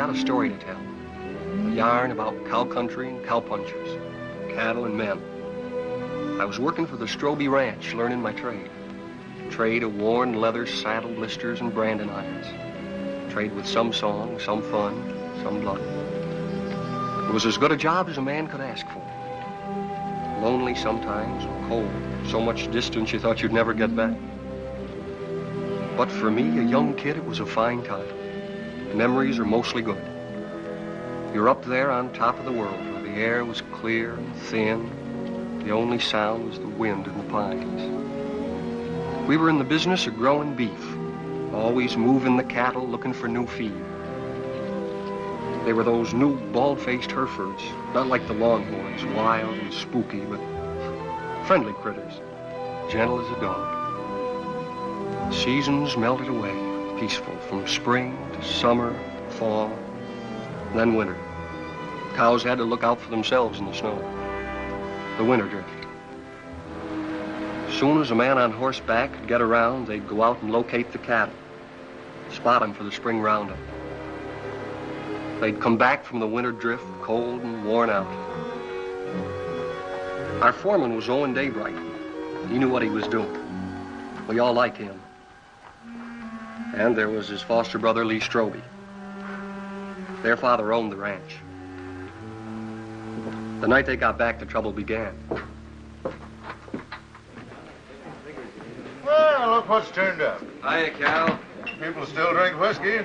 got a story to tell. A yarn about cow country and cowpunchers, cattle and men. I was working for the Strobie Ranch, learning my trade. Trade of worn leather saddle blisters and branding irons. Trade with some song, some fun, some blood. It was as good a job as a man could ask for. Lonely sometimes, cold, so much distance you thought you'd never get back. But for me, a young kid, it was a fine time. Memories are mostly good. You're up there on top of the world where the air was clear and thin. The only sound was the wind in the pines. We were in the business of growing beef, always moving the cattle, looking for new feed. They were those new bald-faced Herefords, not like the Longhorns, wild and spooky, but friendly critters, gentle as a dog. The seasons melted away, peaceful, from spring to summer, fall, then winter. Cows had to look out for themselves in the snow. The winter drift. As soon as a man on horseback could get around, they'd go out and locate the cattle, spot them for the spring roundup. They'd come back from the winter drift, cold and worn out. Our foreman was Owen Daybright. He knew what he was doing. We all liked him. And there was his foster brother, Lee Strobie. Their father owned the ranch. The night they got back, the trouble began. Well, look what's turned up. Hiya, Cal. People still drink whiskey?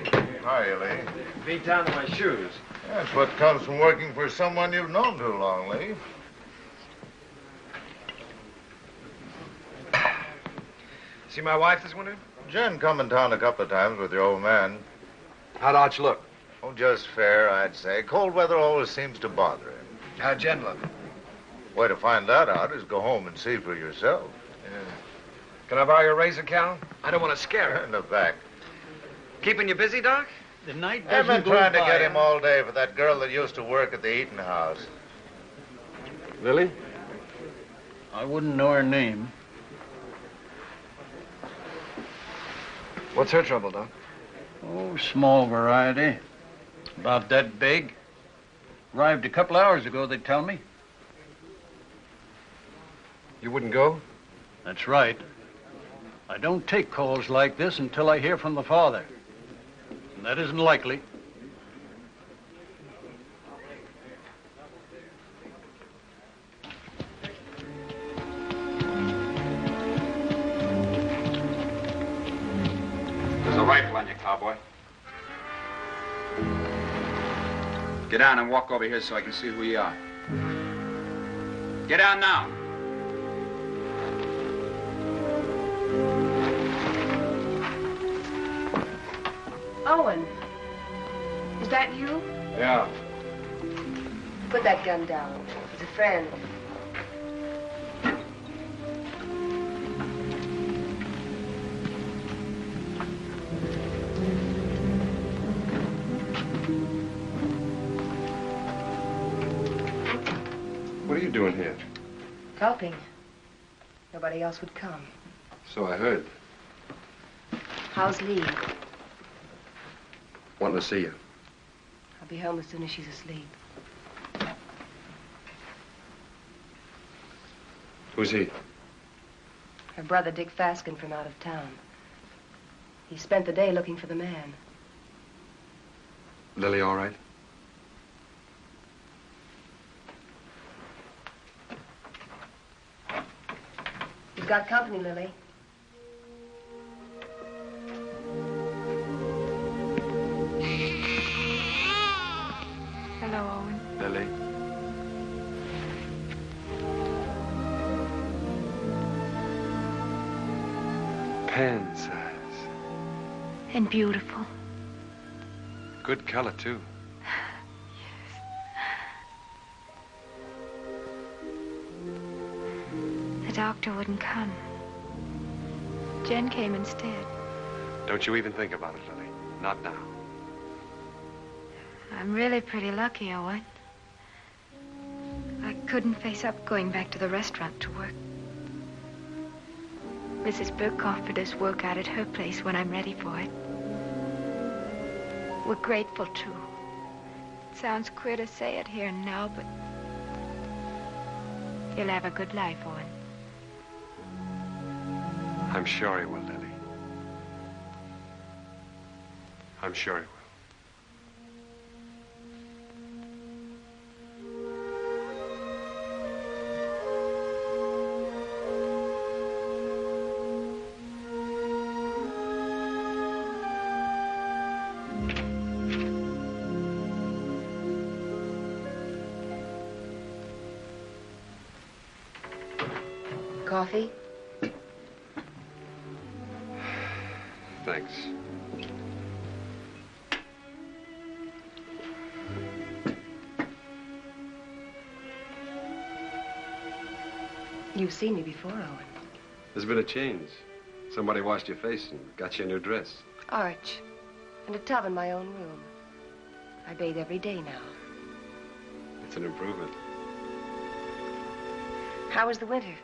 Hiya, Lee. Beat down to my shoes. That's what comes from working for someone you've known too long, Lee. See my wife this winter? Jen come in town a couple of times with your old man. How'd Arch look? Oh, just fair, I'd say. Cold weather always seems to bother him. How'd Jen look? Way to find that out is go home and see for yourself. Yeah. Can I borrow your razor, Cal? I don't want to scare her. In the back. Keeping you busy, Doc? The night I've doesn't been go trying to by. get him all day for that girl that used to work at the eating house. Lily? I wouldn't know her name. What's her trouble, Doc? Oh, small variety. About that big. Arrived a couple hours ago, they tell me. You wouldn't go? That's right. I don't take calls like this until I hear from the father. And that isn't likely. There's a rifle on you, cowboy. Get down and walk over here so I can see who you are. Get down now. Owen, is that you? Yeah. Put that gun down. He's a friend. What are you doing here? Helping. Nobody else would come. So I heard. How's Lee? Wanting to see you. I'll be home as soon as she's asleep. Who's he? Her brother, Dick Fasken, from out of town. He spent the day looking for the man. Lily all right? He's got company, Lily. Hello, Owen. Lily? Pen size. And beautiful. Good color, too. The doctor wouldn't come. Jen came instead. Don't you even think about it, Lily. Not now. I'm really pretty lucky, Owen. I couldn't face up going back to the restaurant to work. Mrs. Burke offered us work out at her place when I'm ready for it. We're grateful, too. sounds queer to say it here and now, but you'll have a good life, Owen. I'm sure he will, Lily. I'm sure he will. Coffee? Thanks. You've seen me before, Owen. There's been a change. Somebody washed your face and got you a new dress. Arch. And a tub in my own room. I bathe every day now. It's an improvement. How was the winter?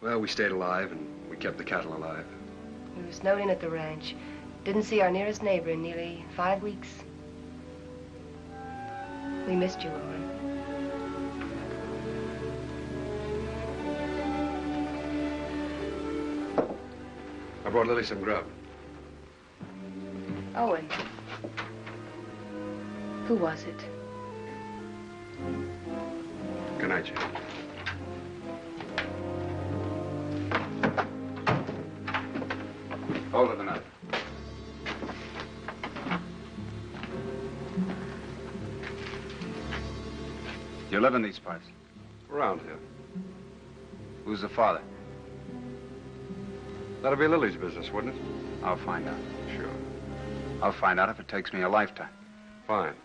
Well, we stayed alive and we kept the cattle alive. We were snowed in at the ranch. Didn't see our nearest neighbor in nearly 5 weeks. We missed you, Owen. I brought Lily some grub. Owen. Who was it? Good night, Jen. Hold it a minute. You live in these parts? Around here. Who's the father? That'll be Lily's business, wouldn't it? I'll find out. Sure. I'll find out if it takes me a lifetime. Fine.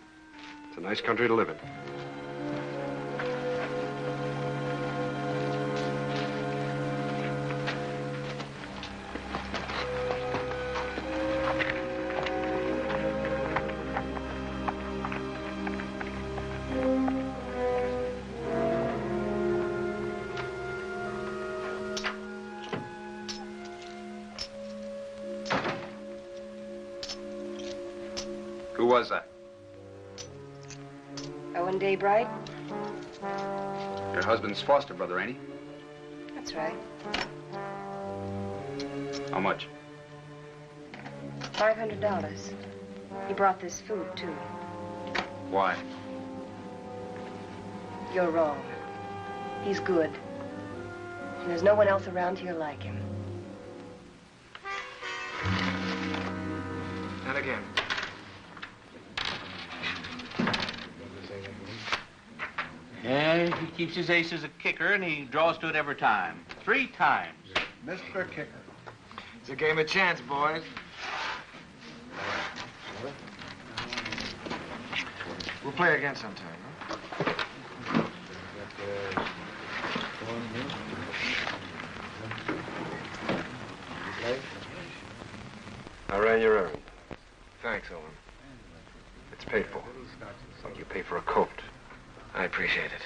It's a nice country to live in. Who was that? Owen Daybright? Your husband's foster brother, ain't he? That's right. How much? $500. He brought this food, too. Why? You're wrong. He's good. And there's no one else around here like him. And again. Yeah, he keeps his ace as a kicker, and he draws to it every time. 3 times. Mr. Kicker. It's a game of chance, boys. We'll play again sometime, huh? I ran your errand. Thanks, Owen. It's paid for. Like you pay for a coat. I appreciate it.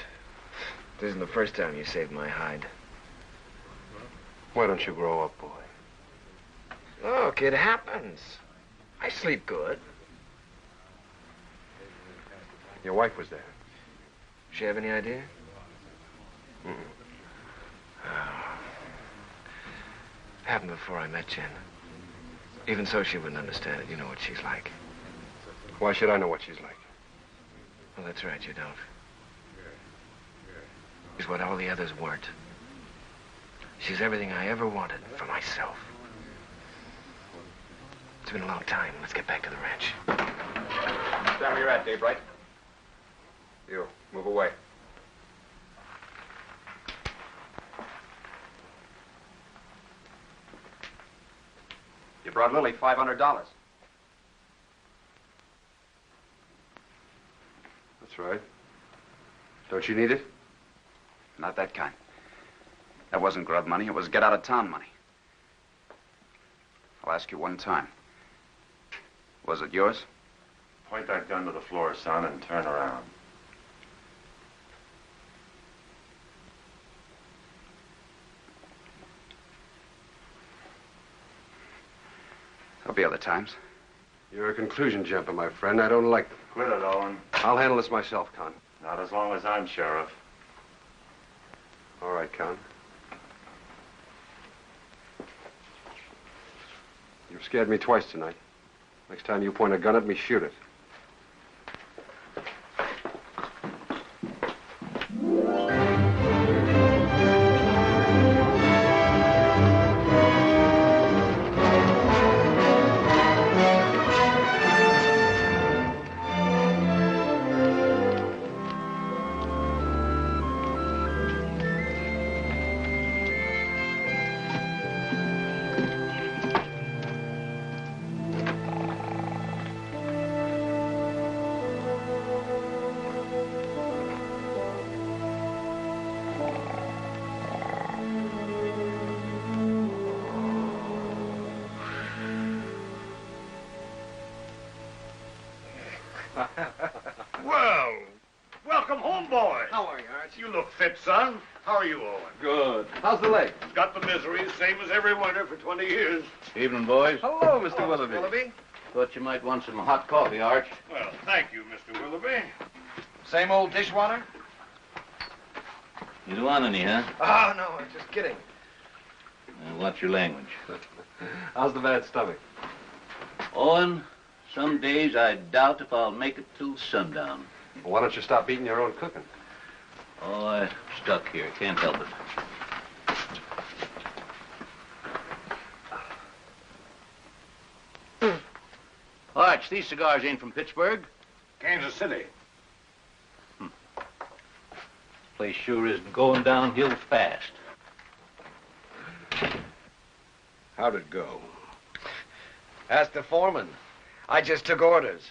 This isn't the first time you saved my hide. Why don't you grow up, boy? Look, it happens. I sleep good. Your wife was there. She have any idea? Mm-mm. Oh. Happened before I met Jen. Even so, she wouldn't understand it. You know what she's like. Why should I know what she's like? Well, that's right, you don't. She's what all the others weren't. She's everything I ever wanted for myself. It's been a long time. Let's get back to the ranch. Stand where you're at, Daybright. You, move away. You brought Lily $500. That's right. Don't you need it? Not that kind. That wasn't grub money. It was get-out-of-town money. I'll ask you one time. Was it yours? Point that gun to the floor, son, and turn around. There'll be other times. You're a conclusion jumper, my friend. I don't like them. Quit it, Owen. I'll handle this myself, Con. Not as long as I'm sheriff. All right, Con. You've scared me twice tonight. Next time you point a gun at me, shoot it. Well, welcome home, boy. How are you, Arch? You look fit, son. How are you, Owen? Good. How's the leg? Got the misery, same as every winter for 20 years. Evening, boys. Hello, Mr. Willoughby. Thought you might want some hot coffee, Arch. Well, thank you, Mr. Willoughby. Same old dishwater? You don't want any, huh? Oh, no, I'm just kidding. Watch your language. How's the bad stomach? Owen, some days I doubt if I'll make it till sundown. Well, why don't you stop eating your own cooking? Oh, I'm stuck here. Can't help it. Arch, these cigars ain't from Pittsburgh. Kansas City. Place sure is going downhill fast. How'd it go? Ask the foreman. I just took orders.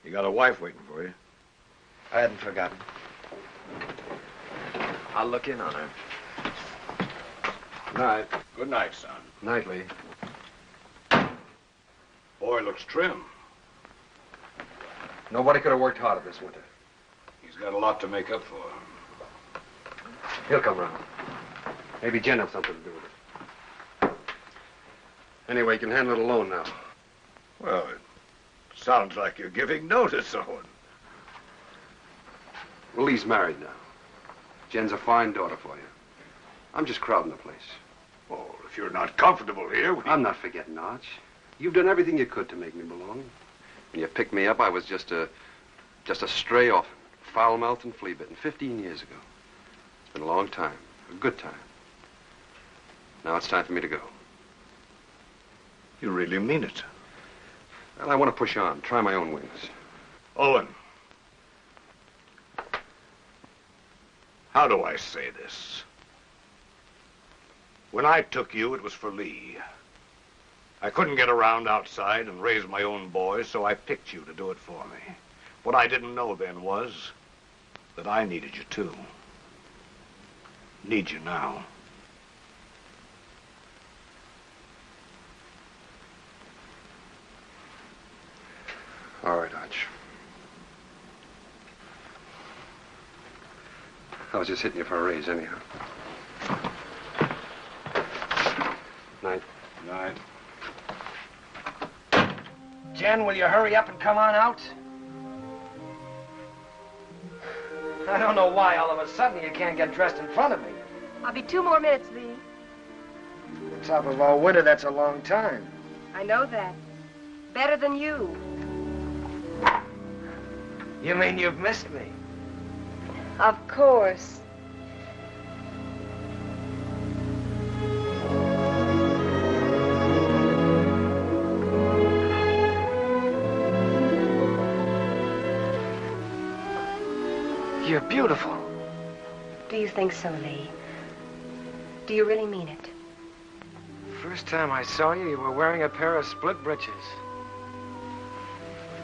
You got a wife waiting for you. I hadn't forgotten. I'll look in on her. Night. Good night, son. Nightly. Boy looks trim. Nobody could have worked harder this winter. He's got a lot to make up for. He'll come round. Maybe Jen had something to do with it. Anyway, you can handle it alone now. Well, it sounds like you're giving notice, Owen. Well, Lee's married now. Jen's a fine daughter for you. I'm just crowding the place. Oh, if you're not comfortable here, I'm not forgetting, Arch. You've done everything you could to make me belong. When you picked me up, I was just a stray orphan, foul-mouthed and flea-bitten, 15 years ago. It's been a long time, a good time. Now it's time for me to go. You really mean it? Well, I want to push on, try my own wings. Owen. How do I say this? When I took you, it was for Lee. I couldn't get around outside and raise my own boys, so I picked you to do it for me. What I didn't know then was that I needed you too. Need you now. All right, Arch. I was just hitting you for a raise anyhow. Night. Night. Jen, will you hurry up and come on out? I don't know why all of a sudden you can't get dressed in front of me. I'll be 2 more minutes, Lee. On top of all winter, that's a long time. I know that. Better than you. You mean you've missed me? Of course. You're beautiful. Do you think so, Lee? Do you really mean it? First time I saw you, you were wearing a pair of split breeches.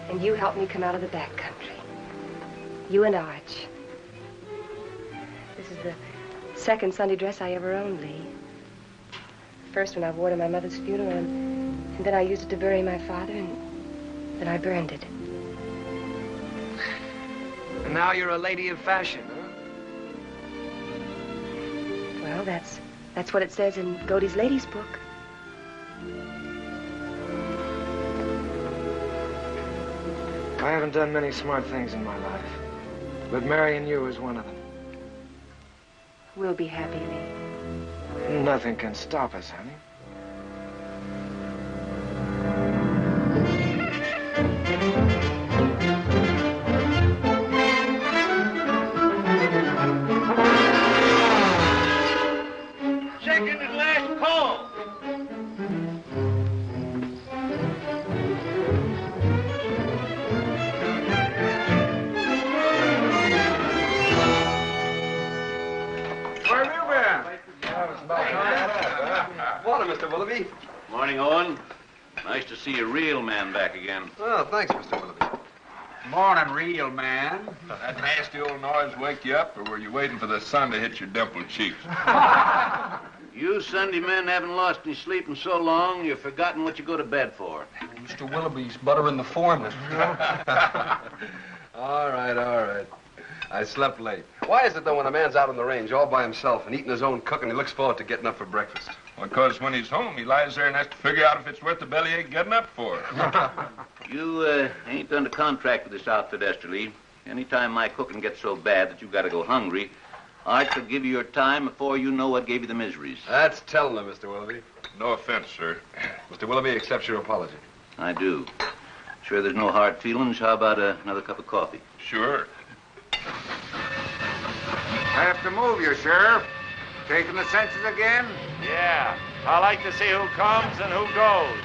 And you helped me come out of the back country. You and Arch. This is the second Sunday dress I ever owned, Lee. First one I wore to my mother's funeral, and then I used it to bury my father, and then I burned it. And now you're a lady of fashion, huh? Well, that's what it says in Godey's ladies' book. I haven't done many smart things in my life, but marrying you is one of them. We'll be happy, Lee. Nothing can stop us, honey. Second and last call. Where have you been? Morning, Mr. Willoughby. Morning, Owen. Nice to see a real man back again. Oh, thanks, Mr. Willoughby. Morning, real man. That nasty old noise wake you up, or were you waiting for the sun to hit your dimpled cheeks? You Sunday men haven't lost any sleep in so long, you've forgotten what you go to bed for. Mr. Willoughby's buttering the form, Mr. All right. I slept late. Why is it, though, when a man's out on the range all by himself and eating his own cooking, he looks forward to getting up for breakfast? Because when he's home, he lies there and has to figure out if it's worth the bellyache getting up for. You ain't done a contract with this outfit, Esterly. Anytime my cooking gets so bad that you've got to go hungry, I could give you your time before you know what gave you the miseries. That's telling him, Mr. Willoughby. No offense, sir. Mr. Willoughby accepts your apology. I do. Sure there's no hard feelings? How about another cup of coffee? Sure. I have to move you, Sheriff. Taking the census again? Yeah. I like to see who comes and who goes.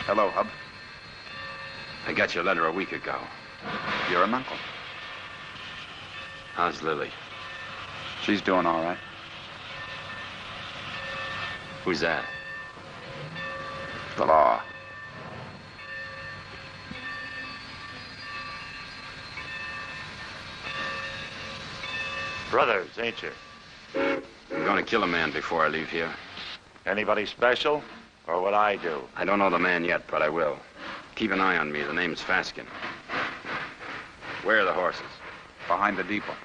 Hello, Hub. I got your letter a week ago. You're an uncle. How's Lily? She's doing all right. Who's that? The law. Brothers, ain't you? I'm going to kill a man before I leave here. Anybody special? Or what I do? I don't know the man yet, but I will. Keep an eye on me. The name's Fasken. Where are the horses? Behind the depot.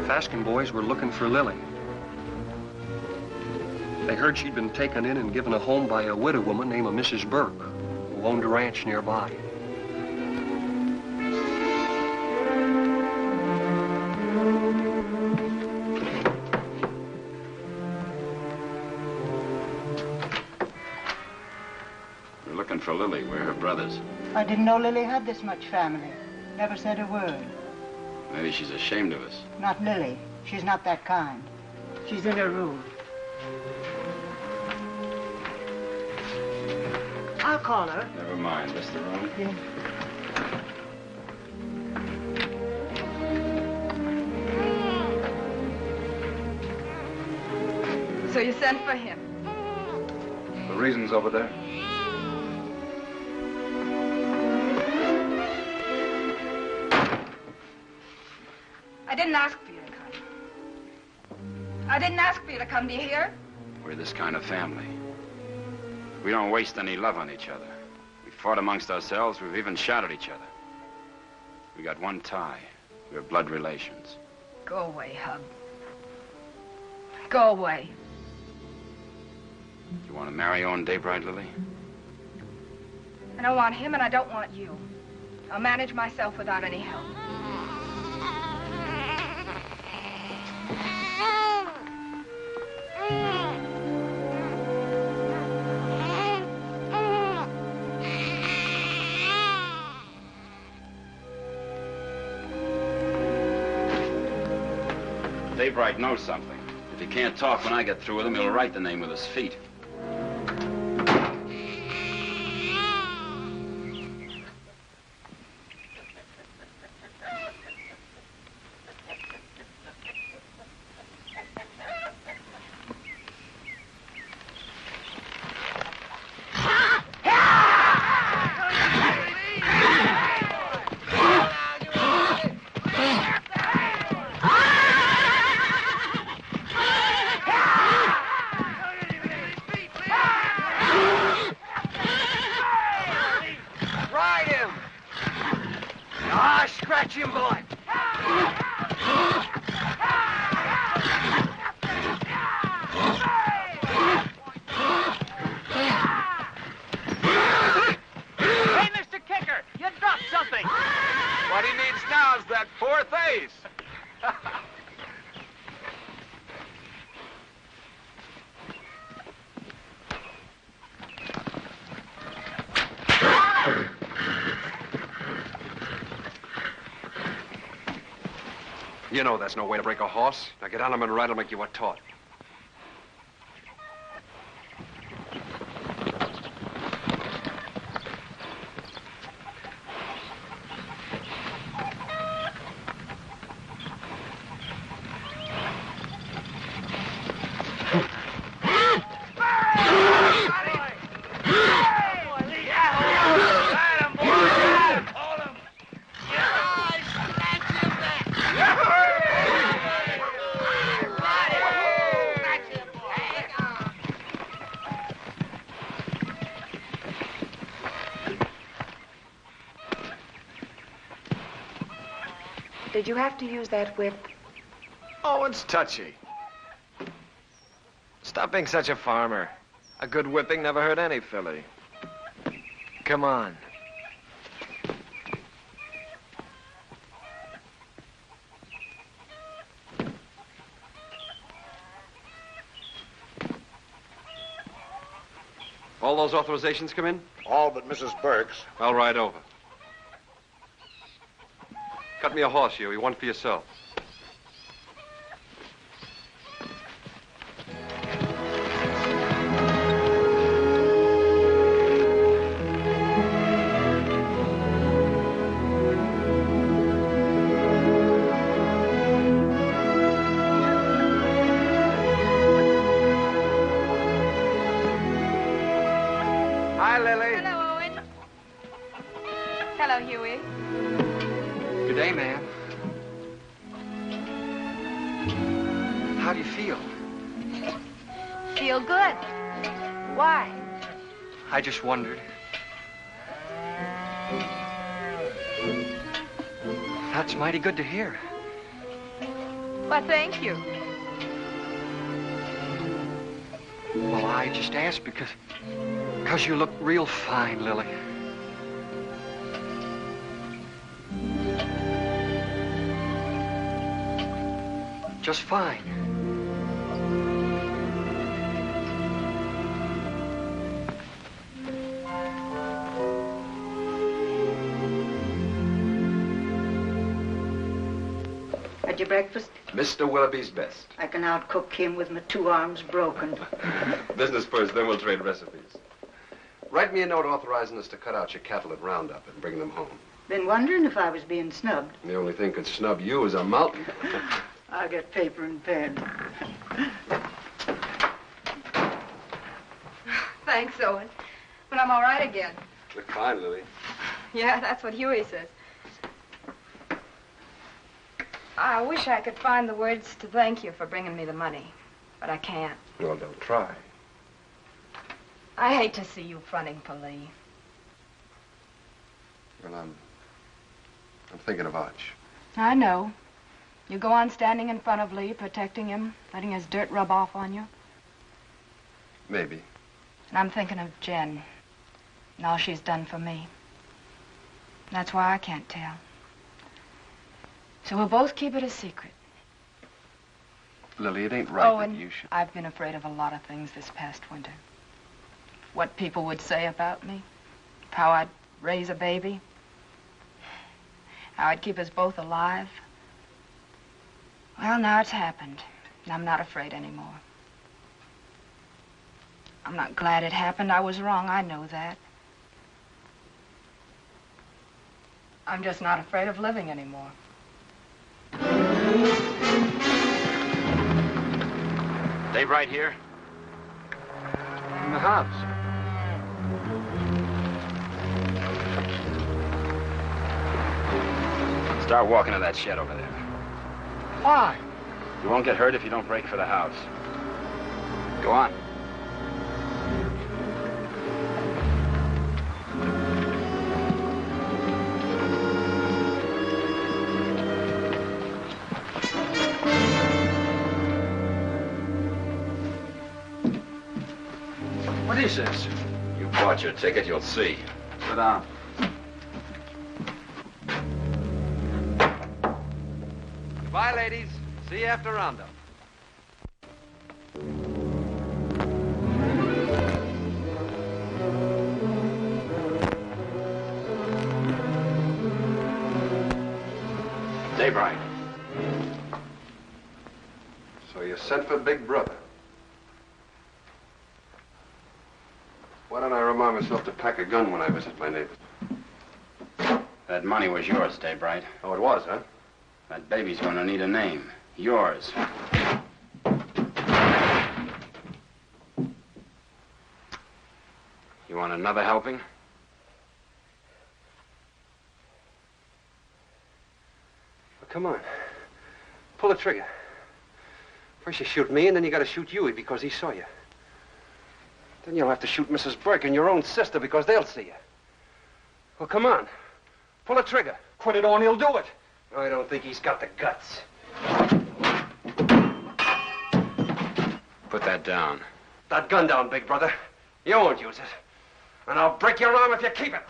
Fasken boys were looking for Lily. They heard she'd been taken in and given a home by a widow woman named Mrs. Burke, who owned a ranch nearby. We're looking for Lily. We're her brothers. I didn't know Lily had this much family. Never said a word. Maybe she's ashamed of us. Not Lily. She's not that kind. She's in her room. I'll call her. Never mind. That's the room. Yeah. So you sent for him? The reason's over there. I didn't ask for you to come. I didn't ask for you to come. Do you hear? We're this kind of family. We don't waste any love on each other. We fought amongst ourselves. We've even shot at each other. We got one tie. We're blood relations. Go away, Hub. Go away. You want to marry Owen Daybright, Lily? I don't want him and I don't want you. I'll manage myself without any help. Daybright knows something. If he can't talk when I get through with him, he'll write the name with his feet. Ah, scratch him, boy. Hey, Mr. Kicker, you dropped something. What he needs now is that fourth ace. You know that's no way to break a horse. Now get on him and ride. I'll make you a taut. Did you have to use that whip? Oh, it's touchy. Stop being such a farmer. A good whipping never hurt any filly. Come on. All those authorizations come in? All but Mrs. Burke's. I'll ride over. Cut me a horse, Hewie. One for yourself. Hi, Lily. Hello, Owen. Hello, Huey. Good day, ma'am. How do you feel? Feel good. Why? I just wondered. That's mighty good to hear. Why, thank you. Well, I just asked because you look real fine, Lily. Just fine. Had your breakfast? Mr. Willoughby's best. I can outcook him with my 2 arms broken. Business first, then we'll trade recipes. Write me a note authorizing us to cut out your cattle at Roundup and bring them home. Been wondering if I was being snubbed. The only thing could snub you is a mountain. I'll get paper and pen. Thanks, Owen. But I'm all right again. Look fine, Lily. Yeah, that's what Huey says. I wish I could find the words to thank you for bringing me the money, but I can't. Well, don't try. I hate to see you fronting for Lee. Well, I'm thinking of Arch. I know. You go on standing in front of Lee, protecting him, letting his dirt rub off on you. Maybe. And I'm thinking of Jen and all she's done for me. That's why I can't tell. So we'll both keep it a secret. Lily, it ain't right Owen, that you should... I've been afraid of a lot of things this past winter. What people would say about me, how I'd raise a baby, how I'd keep us both alive. Well, now it's happened, and I'm not afraid anymore. I'm not glad it happened. I was wrong. I know that. I'm just not afraid of living anymore. Daybright here? In the house. Start walking to that shed over there. Why? You won't get hurt if you don't break for the house. Go on. What is this? You bought your ticket, you'll see. Sit down. Goodbye, ladies. See you after roundup. Daybright. So you sent for Big Brother. Why don't I remind myself to pack a gun when I visit my neighbors? That money was yours, Daybright. Oh, it was, huh? That baby's gonna need a name. Yours. You want another helping? Well, come on. Pull the trigger. First you shoot me, and then you gotta shoot Huey because he saw you. Then you'll have to shoot Mrs. Burke and your own sister because they'll see you. Well, come on. Pull the trigger. Put it on, he'll do it. I don't think he's got the guts. Put that down. That gun down, Big Brother. You won't use it. And I'll break your arm if you keep it.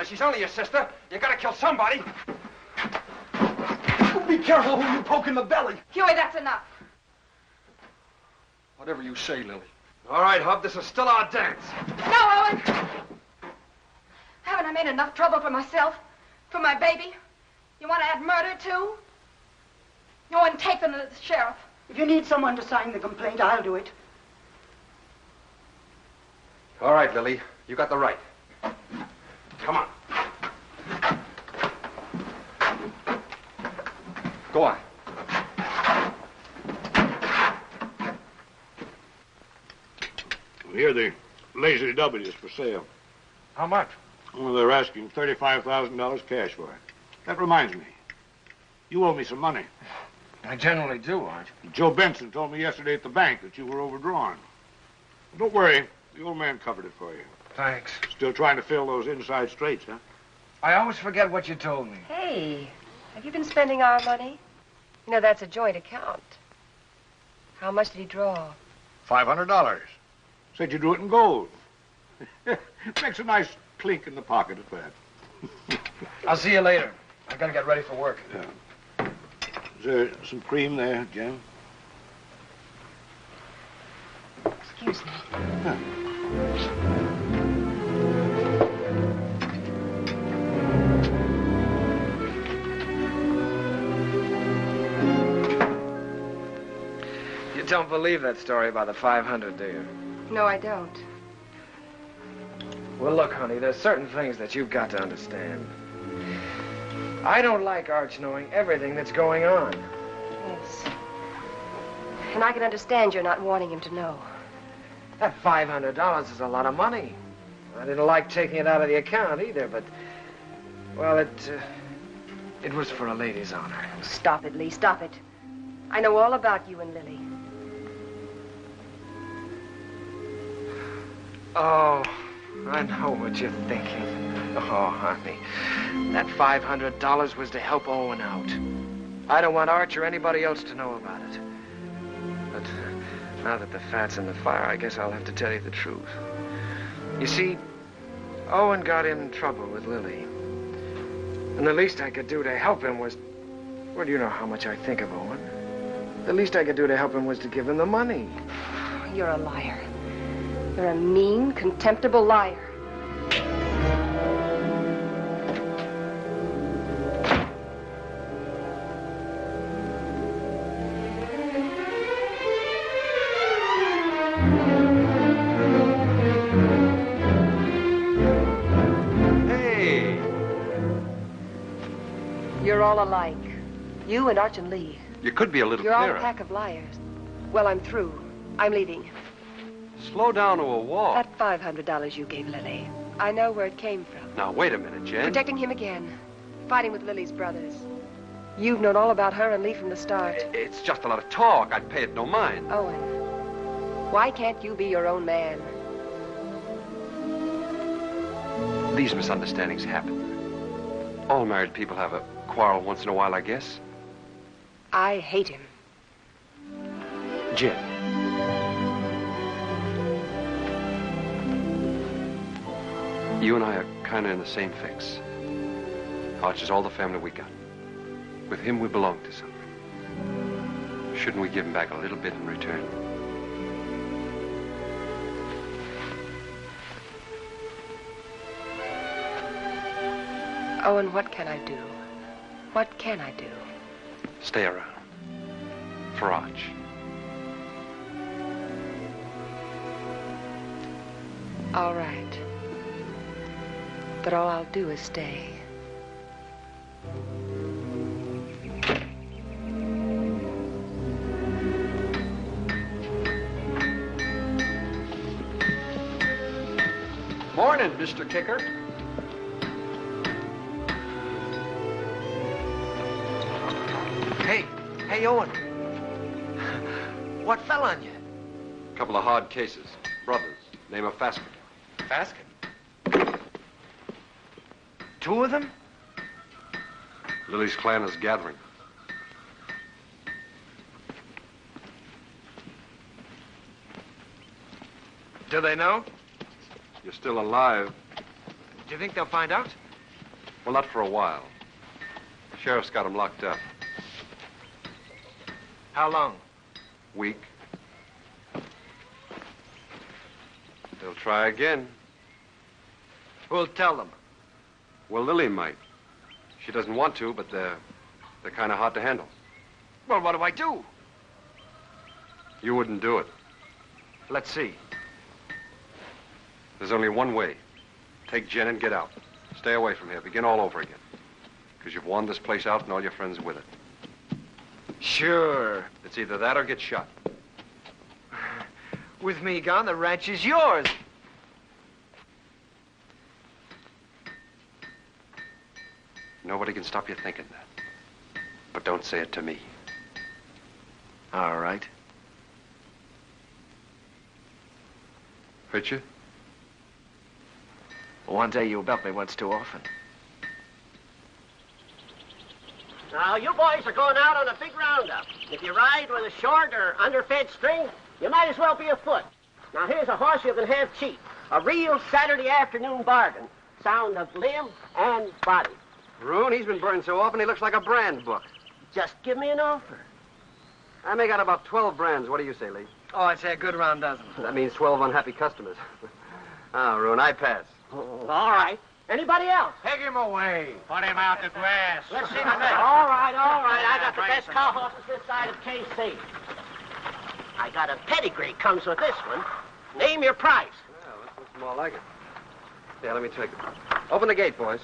She's only your sister. You gotta kill somebody. Be careful who you poke in the belly. Huey, that's enough. Whatever you say, Lily. All right, Hub, this is still our dance. No, Owen. Haven't I made enough trouble for myself? For my baby? You want to add murder, too? You want to take them to the sheriff. If you need someone to sign the complaint, I'll do it. All right, Lily. You got the right. Come on. Go on. Here, the Lazy W is for sale. How much? Well, they're asking $35,000 cash for it. That reminds me. You owe me some money. I generally do, Arch. Joe Benson told me yesterday at the bank that you were overdrawn. Don't worry. The old man covered it for you. Thanks. Still trying to fill those inside straights, huh? I always forget what you told me. Hey, have you been spending our money? You know, that's a joint account. How much did he draw? $500. Said you drew it in gold. Makes a nice clink in the pocket at that. I'll see you later. I gotta get ready for work. Yeah. Is there some cream there, Jen? Excuse me. Huh. You don't believe that story about the 500, do you? No, I don't. Well, look, honey, there's certain things that you've got to understand. I don't like Arch knowing everything that's going on. Yes. And I can understand you're not wanting him to know. That $500 is a lot of money. I didn't like taking it out of the account either, but, well, it was for a lady's honor. Stop it, Lee, stop it. I know all about you and Lily. Oh, I know what you're thinking. Oh, honey, that $500 was to help Owen out. I don't want Arch or anybody else to know about it. But now that the fat's in the fire, I guess I'll have to tell you the truth. You see, Owen got in trouble with Lily. And the least I could do to help him was... Well, you know how much I think of Owen. The least I could do to help him was to give him the money. You're a liar. You're a mean, contemptible liar. Hey! You're all alike. You and Arch and Lee. You could be a little You're all clearer. a pack of liars. Well, I'm through. I'm leaving. Slow down to a walk. That $500 you gave Lily, I know where it came from. Now, wait a minute, Jen. Protecting him again. Fighting with Lily's brothers. You've known all about her and Lee from the start. It's just a lot of talk. I'd pay it no mind. Owen, why can't you be your own man? These misunderstandings happen. All married people have a quarrel once in a while, I guess. I hate him. Jen. You and I are kind of in the same fix. Arch is all the family we got. With him, we belong to something. Shouldn't we give him back a little bit in return? Owen, what can I do? What can I do? Stay around. For Arch. All right. But all I'll do is stay. Morning, Mr. Kicker. Hey, Owen. What fell on you? A couple of hard cases. Brothers. Name of Fasken. Fasken? Two of them? Lily's clan is gathering. Do they know? You're still alive. Do you think they'll find out? Well, not for a while. The sheriff's got him locked up. How long? Week. They'll try again. Who'll tell them? Well, Lily might. She doesn't want to, but they're kind of hard to handle. Well, what do I do? You wouldn't do it. Let's see. There's only one way. Take Jen and get out. Stay away from here. Begin all over again. Because you've worn this place out and all your friends with it. Sure. It's either that or get shot. With me gone, the ranch is yours. Nobody can stop you thinking that. But don't say it to me. All right. Hurt you? One day you belt me once too often. Now, you boys are going out on a big roundup. If you ride with a short or underfed string, you might as well be afoot. Now, here's a horse you can have cheap. A real Saturday afternoon bargain. Sound of limb and body. Rune, he's been burned so often he looks like a brand book. Just give me an offer. I make out about 12 brands. What do you say, Lee? Oh, I'd say a good round dozen. That means 12 unhappy customers. Rune, I pass. Oh, all right. Anybody else? Take him away. Put him out to grass. Let's see the next. All right. I got the best cow horses this side of KC. I got a pedigree comes with this one. Name your price. Well, this looks more like it. Yeah, let me take it. Open the gate, boys.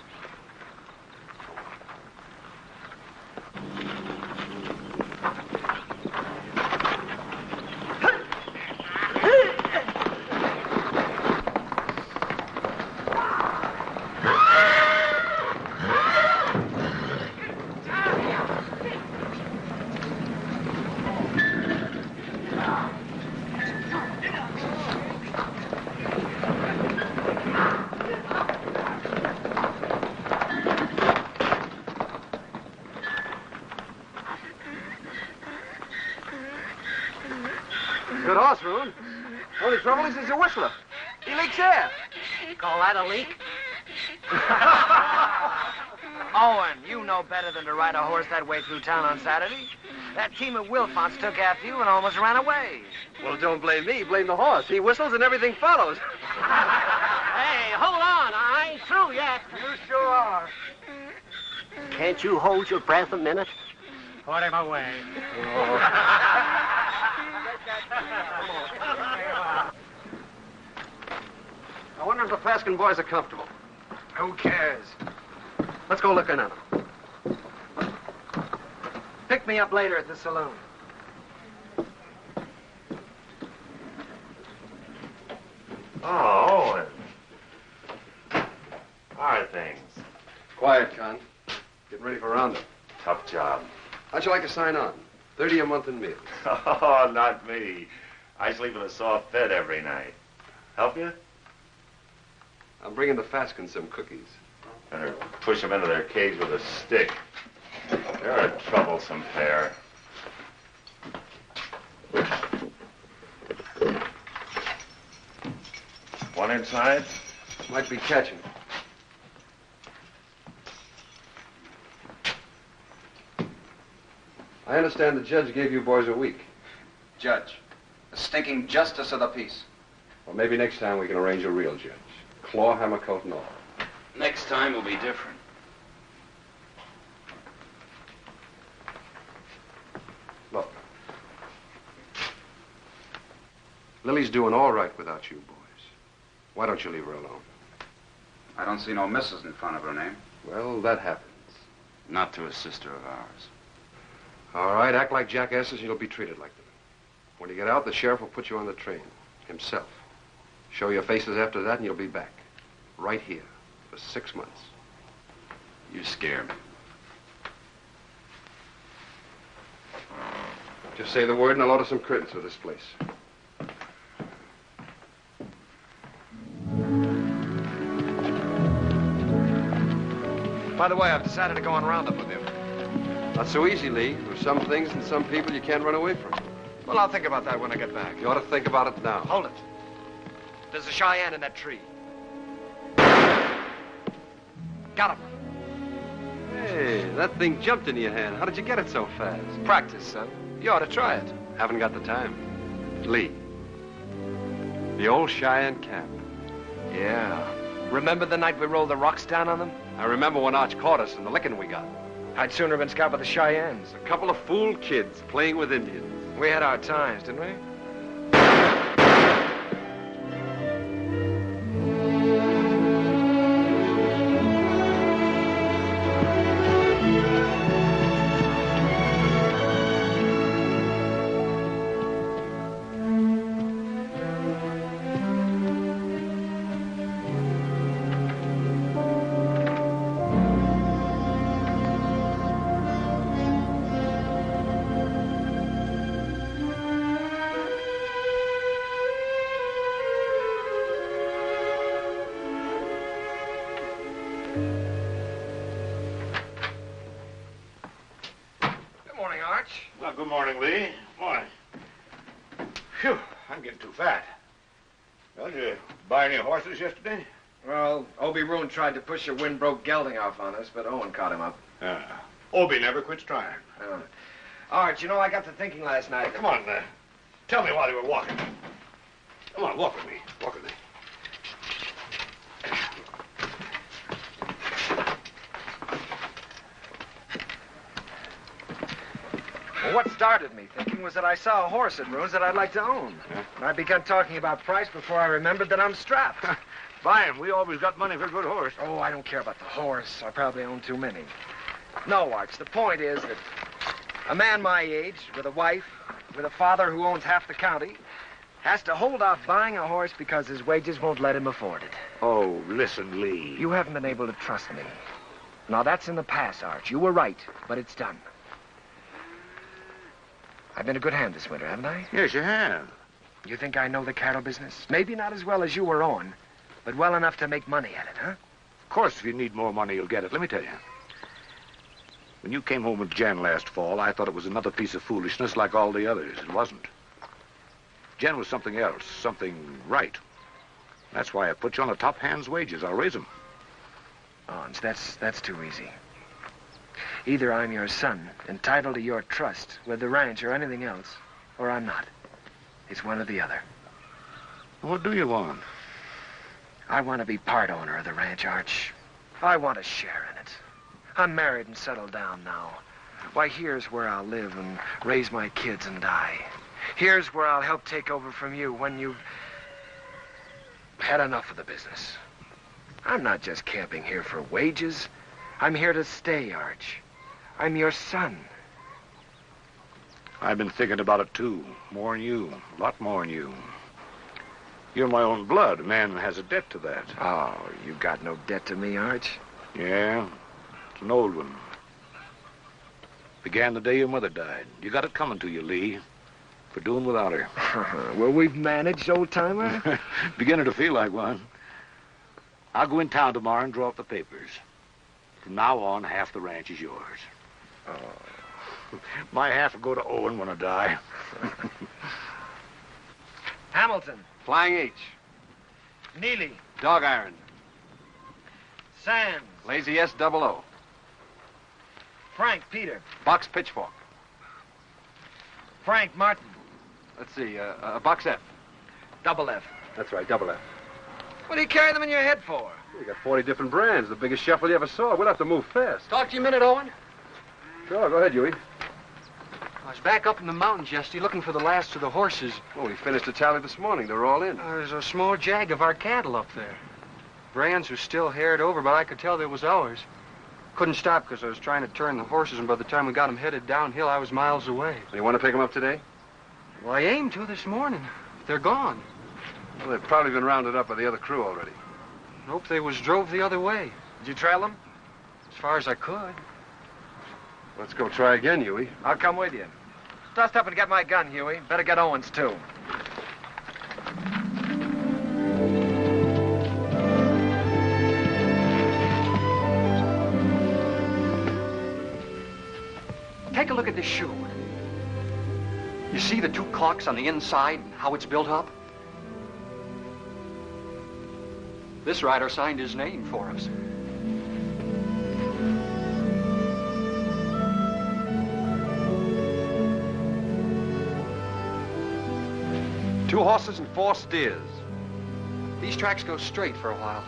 Good horse, Rune. Only trouble is he's a whistler. He leaks air. Call that a leak? Owen, you know better than to ride a horse that way through town on Saturday. That team of Wilfonts took after you and almost ran away. Well, don't blame me. Blame the horse. He whistles and everything follows. Hey, hold on. I ain't through yet. You sure are. Can't you hold your breath a minute? Put him away. I wonder if the Fasken boys are comfortable. Who cares? Let's go look in on them. pick me up later at the saloon. Oh, Owen. How are things? Quiet, Con. Getting ready for roundup. Tough job. How'd you like to sign on? 30 a month in meals. Oh, not me. I sleep in a soft bed every night. Help you? I'm bringing the Fasken some cookies. Better push them into their cage with a stick. They're a troublesome pair. One inside? Might be catching. I understand the judge gave you boys a week. Judge, the stinking justice of the peace. Well, maybe next time we can arrange a real judge. Claw, hammer, coat, and all. Next time will be different. Look. Lily's doing all right without you boys. Why don't you leave her alone? I don't see no missus in front of her name. Well, that happens. Not to a sister of ours. All right, act like jackasses and you'll be treated like them. When you get out, the sheriff will put you on the train. Himself. Show your faces after that and you'll be back. Right here. For 6 months. You scare me. Just say the word and I'll order some curtains for this place. By the way, I've decided to go on roundup with you. Not so easy, Lee. There's some things and some people you can't run away from. Well, I'll think about that when I get back. You ought to think about it now. Hold it. There's a Cheyenne in that tree. Got him. Hey, that thing jumped into your hand. How did you get it so fast? Practice, son. You ought to try it. Haven't got the time. Lee. The old Cheyenne camp. Yeah. Remember the night we rolled the rocks down on them? I remember when Arch caught us and the licking we got. I'd sooner have been scalped by the Cheyennes. A couple of fool kids playing with Indians. We had our times, didn't we? Well, good morning, Lee. Morning. Phew, I'm getting too fat. Well, did you buy any horses yesterday? Well, Obie Rune tried to push a wind-broke gelding off on us, but Owen caught him up. Obie never quits trying. Arch, you know, I got to thinking last night. Come on, tell me while you were walking. Come on, walk with me. Walk with me. Well, what started me thinking was that I saw a horse at Rune's that I'd like to own. And I began talking about price before I remembered that I'm strapped. Buy him. We always got money for a good horse. Oh, I don't care about the horse. I probably own too many. No, Arch, the point is that a man my age, with a wife, with a father who owns half the county, has to hold off buying a horse because his wages won't let him afford it. Oh, listen, Lee. You haven't been able to trust me. Now, that's in the past, Arch. You were right, but it's done. I've been a good hand this winter, haven't I? Yes, you have. You think I know the cattle business? Maybe not as well as you or Owen, but well enough to make money at it, huh? Of course, if you need more money, you'll get it. Let me tell you. When you came home with Jen last fall, I thought it was another piece of foolishness like all the others. It wasn't. Jen was something else, something right. That's why I put you on the top hand's wages. I'll raise them. Oh, that's too easy. Either I'm your son, entitled to your trust with the ranch or anything else, or I'm not. It's one or the other. What do you want? I want to be part owner of the ranch, Arch. I want a share in it. I'm married and settled down now. Why, here's where I'll live and raise my kids and die. Here's where I'll help take over from you when you've had enough of the business. I'm not just camping here for wages. I'm here to stay, Arch. I'm your son. I've been thinking about it, too. More than you. A lot more than you. You're my own blood. A man has a debt to that. Oh, you got no debt to me, Arch. Yeah, it's an old one. Began the day your mother died. You got it coming to you, Lee, for doing without her. Well, we've managed, old-timer. Beginning to feel like one. I'll go in town tomorrow and draw up the papers. From now on, half the ranch is yours. Oh. My half will go to Owen when I die. Hamilton. Flying H. Neely. Dog iron. Sands. Lazy S-00. Frank Peter. Box pitchfork. Frank Martin. Let's see, box F. Double F. That's right, double F. What do you carry them in your head for? You got 40 different brands, the biggest shuffle you ever saw. We'll have to move fast. Talk to you a minute, Owen. Sure, go ahead, Huey. I was back up in the mountains yesterday looking for the last of the horses. Well, we finished the tally this morning. They're all in. There's a small jag of our cattle up there. Brands was still haired over, but I could tell they was ours. Couldn't stop because I was trying to turn the horses, and by the time we got them headed downhill, I was miles away. So you want to pick them up today? Well, I aimed to this morning. They're gone. Well, they've probably been rounded up by the other crew already. Nope, they was drove the other way. Did you trail them? As far as I could. Let's go try again, Huey. I'll come with you. Dust up and get my gun, Huey. Better get Owen's, too. Take a look at this shoe. You see the two clocks on the inside and how it's built up? This rider signed his name for us. Two horses and 4 steers. These tracks go straight for a while.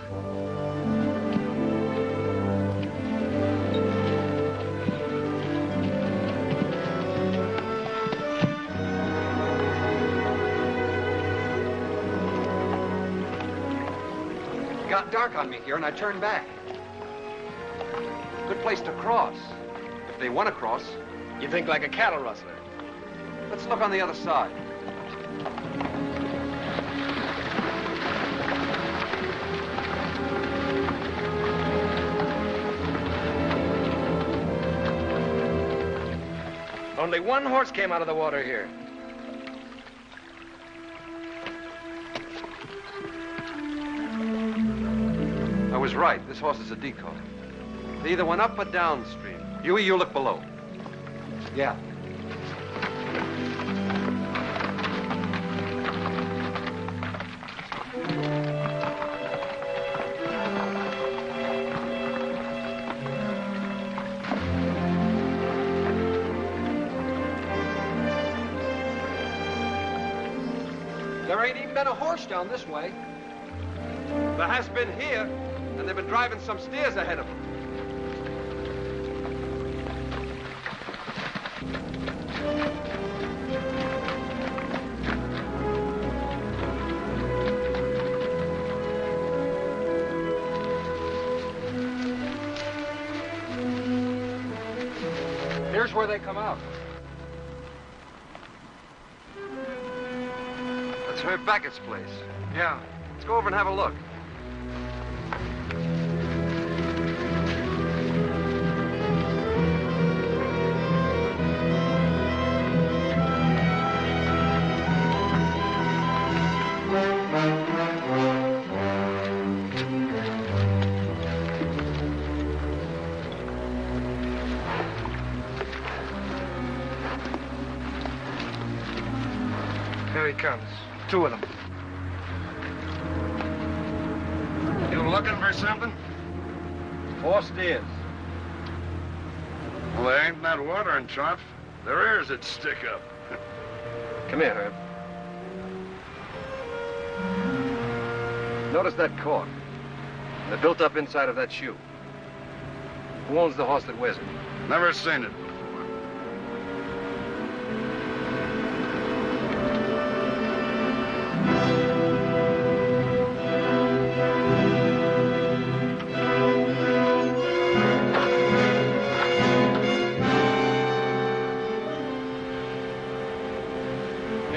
It got dark on me here, and I turned back. Good place to cross. If they want to cross. You think like a cattle rustler. Let's look on the other side. Only one horse came out of the water here. I was right. This horse is a decoy. They either went up or downstream. Huey, you look below. Yeah. There ain't even been a horse down this way. There has been here, and they've been driving some steers ahead of them. Here's where they come out. That's Herb Backett's place. Yeah. Let's go over and have a look. Here he comes. 2 of them. You looking for something? 4 steers. Well, there ain't that watering trough. There is that stick up. Come here, Herb. Notice that cork. They're built up inside of that shoe. Who owns the horse that wears it? Never seen it.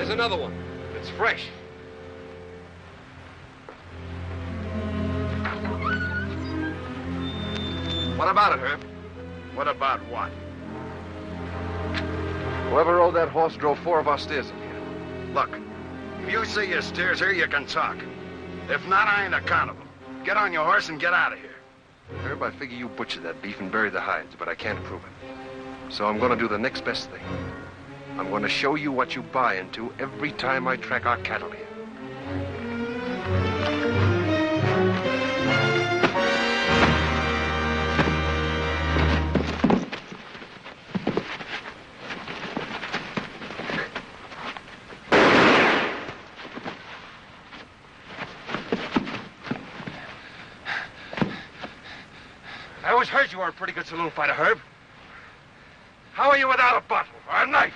There's another one. It's fresh. What about it, Herb? What about what? Whoever rode that horse drove 4 of our steers in here. Look, if you see your steers here, you can talk. If not, I ain't accountable. Get on your horse and get out of here. Herb, I figure you butchered that beef and buried the hides, but I can't prove it. So I'm going to do the next best thing. I'm going to show you what you buy into every time I track our cattle here. I always heard you were a pretty good saloon fighter, Herb. How are you without a bottle or a knife?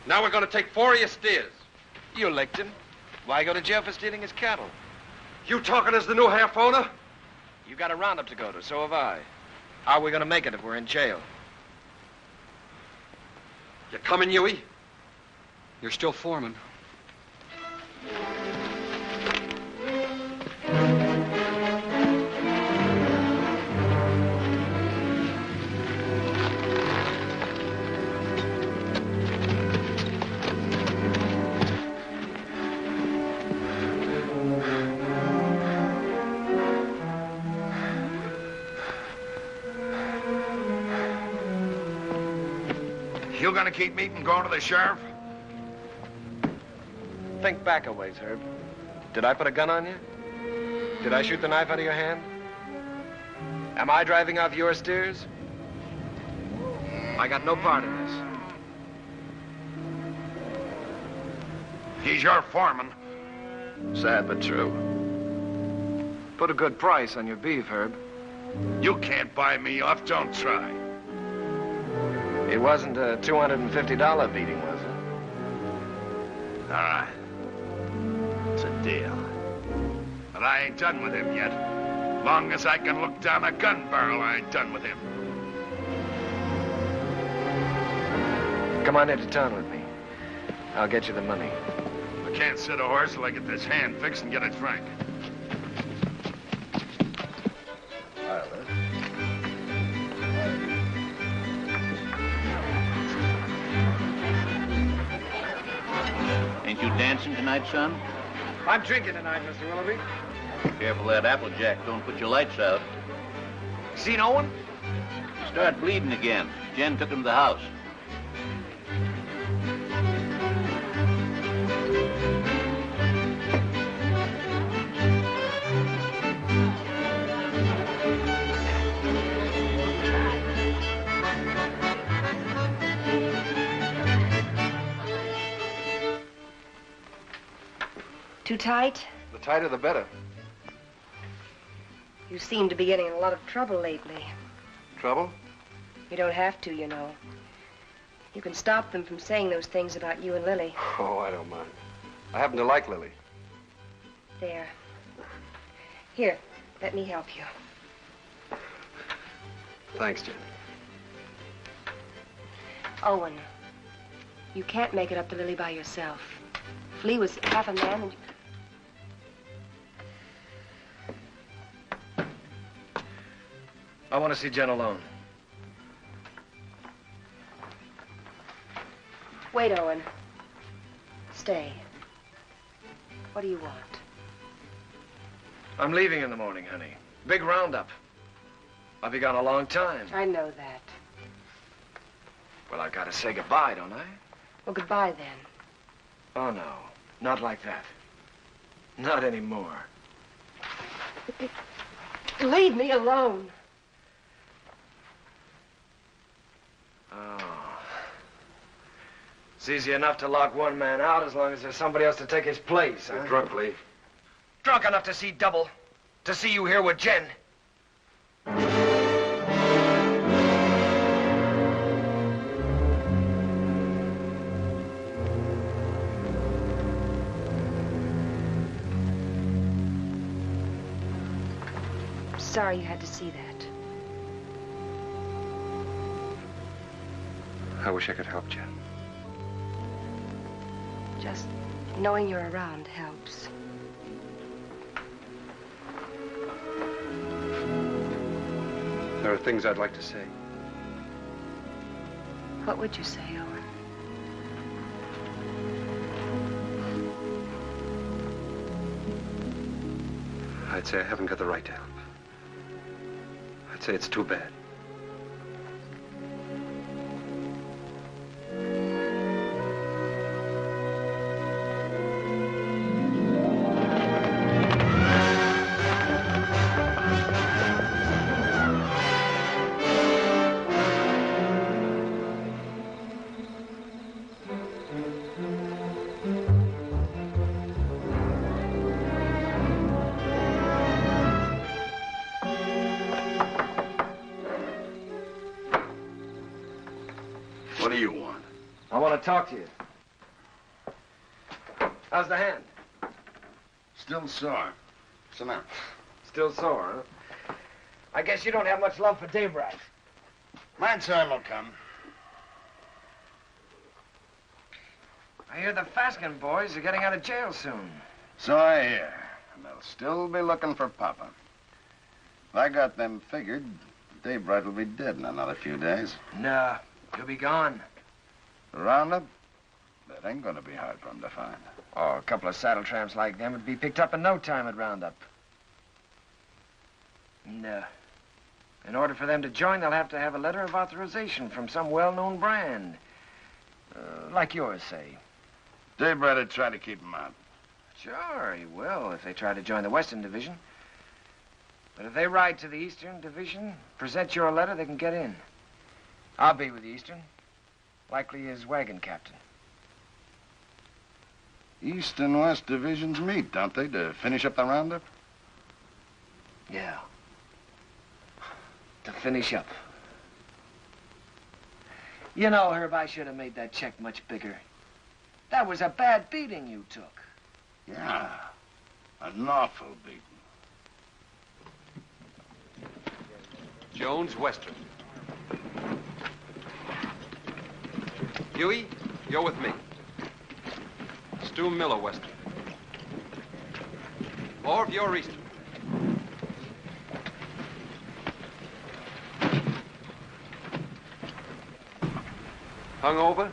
Now we're going to take 4 of your steers. You licked him. Why go to jail for stealing his cattle? You talking as the new half owner? You got a roundup to go to, so have I. How are we going to make it if we're in jail? You coming, Huey? You're still foreman. You gonna keep meeting going to the sheriff? Think back a ways, Herb. Did I put a gun on you? Did I shoot the knife out of your hand? Am I driving off your steers? I got no part in this. He's your foreman. Sad but true. Put a good price on your beef, Herb. You can't buy me off, don't try. It wasn't a $250 beating, was it? All right. It's a deal. But I ain't done with him yet. Long as I can look down a gun barrel, I ain't done with him. Come on into town with me. I'll get you the money. I can't sit a horse till I get this hand fixed and get it frank. Ain't you dancing tonight, son? I'm drinking tonight, Mr. Willoughby. Careful that Applejack don't put your lights out. Seen Owen? Start bleeding again. Jen took him to the house. Too tight? The tighter, the better. You seem to be getting in a lot of trouble lately. Trouble? You don't have to, you know. You can stop them from saying those things about you and Lily. Oh, I don't mind. I happen to like Lily. There. Here, let me help you. Thanks, Jen. Owen, you can't make it up to Lily by yourself. If Lee was half a man and... I want to see Jen alone. Wait, Owen. Stay. What do you want? I'm leaving in the morning, honey. Big roundup. I'll be gone a long time. I know that. Well, I've got to say goodbye, don't I? Well, goodbye, then. Oh, no. Not like that. Not anymore. Leave me alone. Oh. It's easy enough to lock one man out as long as there's somebody else to take his place, huh? You're drunk, Lee. Drunk enough to see double. To see you here with Jen. Sorry you had to see that. I wish I could help, Jen. Just knowing you're around helps. There are things I'd like to say. What would you say, Owen? I'd say I haven't got the right to help. I'd say it's too bad. What do you want? I want to talk to you. How's the hand? Still sore. So now. Still sore, huh? I guess you don't have much love for Daybright. My time will come. I hear the Fasken boys are getting out of jail soon. So I hear. And they'll still be looking for Papa. If I got them figured, Daybright will be dead in another few days. Nah, he'll be gone. The roundup? That ain't gonna be hard for him to find. Oh, a couple of saddle tramps like them would be picked up in no time at roundup. And, in order for them to join, they'll have to have a letter of authorization from some well-known brand. Like yours, say. Daybright would try to keep him out. Sure, he will, if they try to join the Western Division. But if they ride to the Eastern Division, present your letter, they can get in. I'll be with the Eastern. Likely his wagon captain. East and West divisions meet, don't they, to finish up the roundup? Yeah. To finish up. You know, Herb, I should have made that check much bigger. That was a bad beating you took. Yeah. An awful beating. Jones, Western. Huey, you're with me. Stu Miller, Western. Orv, you're Eastern. Hungover?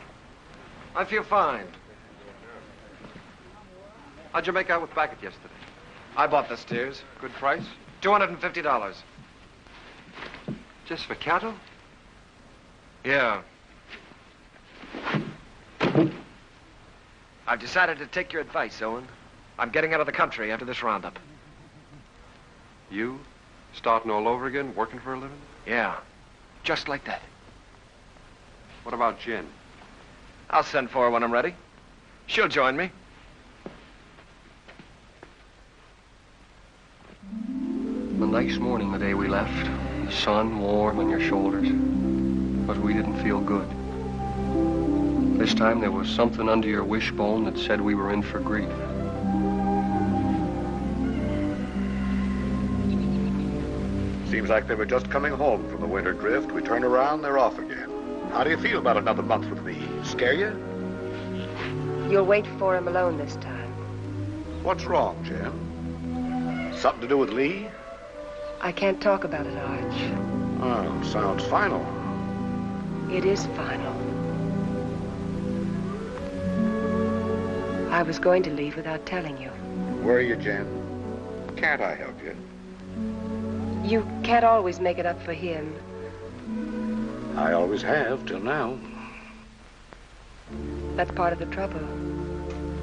I feel fine. How'd you make out with Backett yesterday? I bought the steers. Good price? $250. Just for cattle? Yeah. I've decided to take your advice, Owen. I'm getting out of the country after this roundup. You? Starting all over again, working for a living? Yeah. Just like that. What about Jen? I'll send for her when I'm ready. She'll join me. A nice morning the day we left. The sun warm on your shoulders. But we didn't feel good. This time there was something under your wishbone that said we were in for grief. Seems like they were just coming home from the winter drift. We turn around, they're off again. How do you feel about another month with me? Scare you? You'll wait for him alone this time. What's wrong, Jen? Something to do with Lee? I can't talk about it, Arch. Oh, sounds final. It is final. I was going to leave without telling you. Where are you, Jen? Can't I help you? You can't always make it up for him. I always have, till now. That's part of the trouble.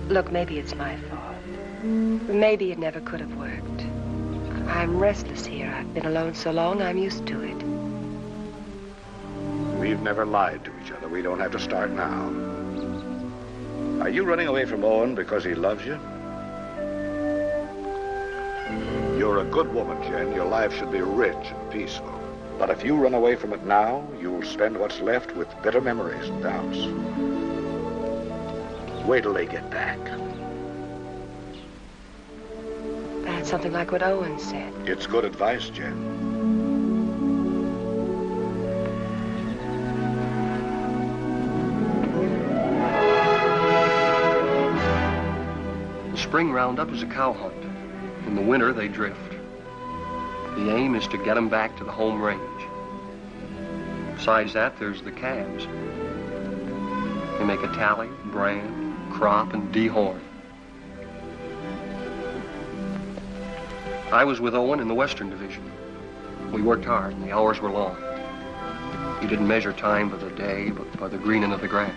Look, maybe it's my fault. Maybe it never could have worked. I'm restless here. I've been alone so long, I'm used to it. We've never lied to each other. We don't have to start now. Are you running away from Owen because he loves you? You're a good woman, Jen. Your life should be rich and peaceful. But if you run away from it now, you'll spend what's left with bitter memories and doubts. Wait till they get back. That's something like what Owen said. It's good advice, Jen. The spring roundup is a cow hunt. In the winter, they drift. The aim is to get them back to the home range. Besides that, there's the calves. They make a tally, brand, crop, and dehorn. I was with Owen in the Western Division. We worked hard, and the hours were long. He didn't measure time by the day, but by the greening of the grass.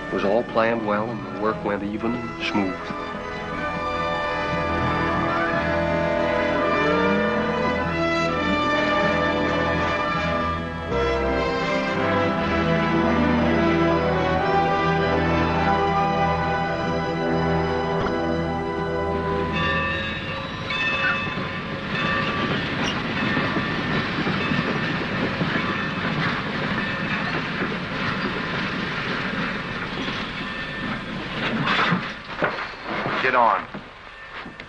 It was all planned well, and the work went even and smooth.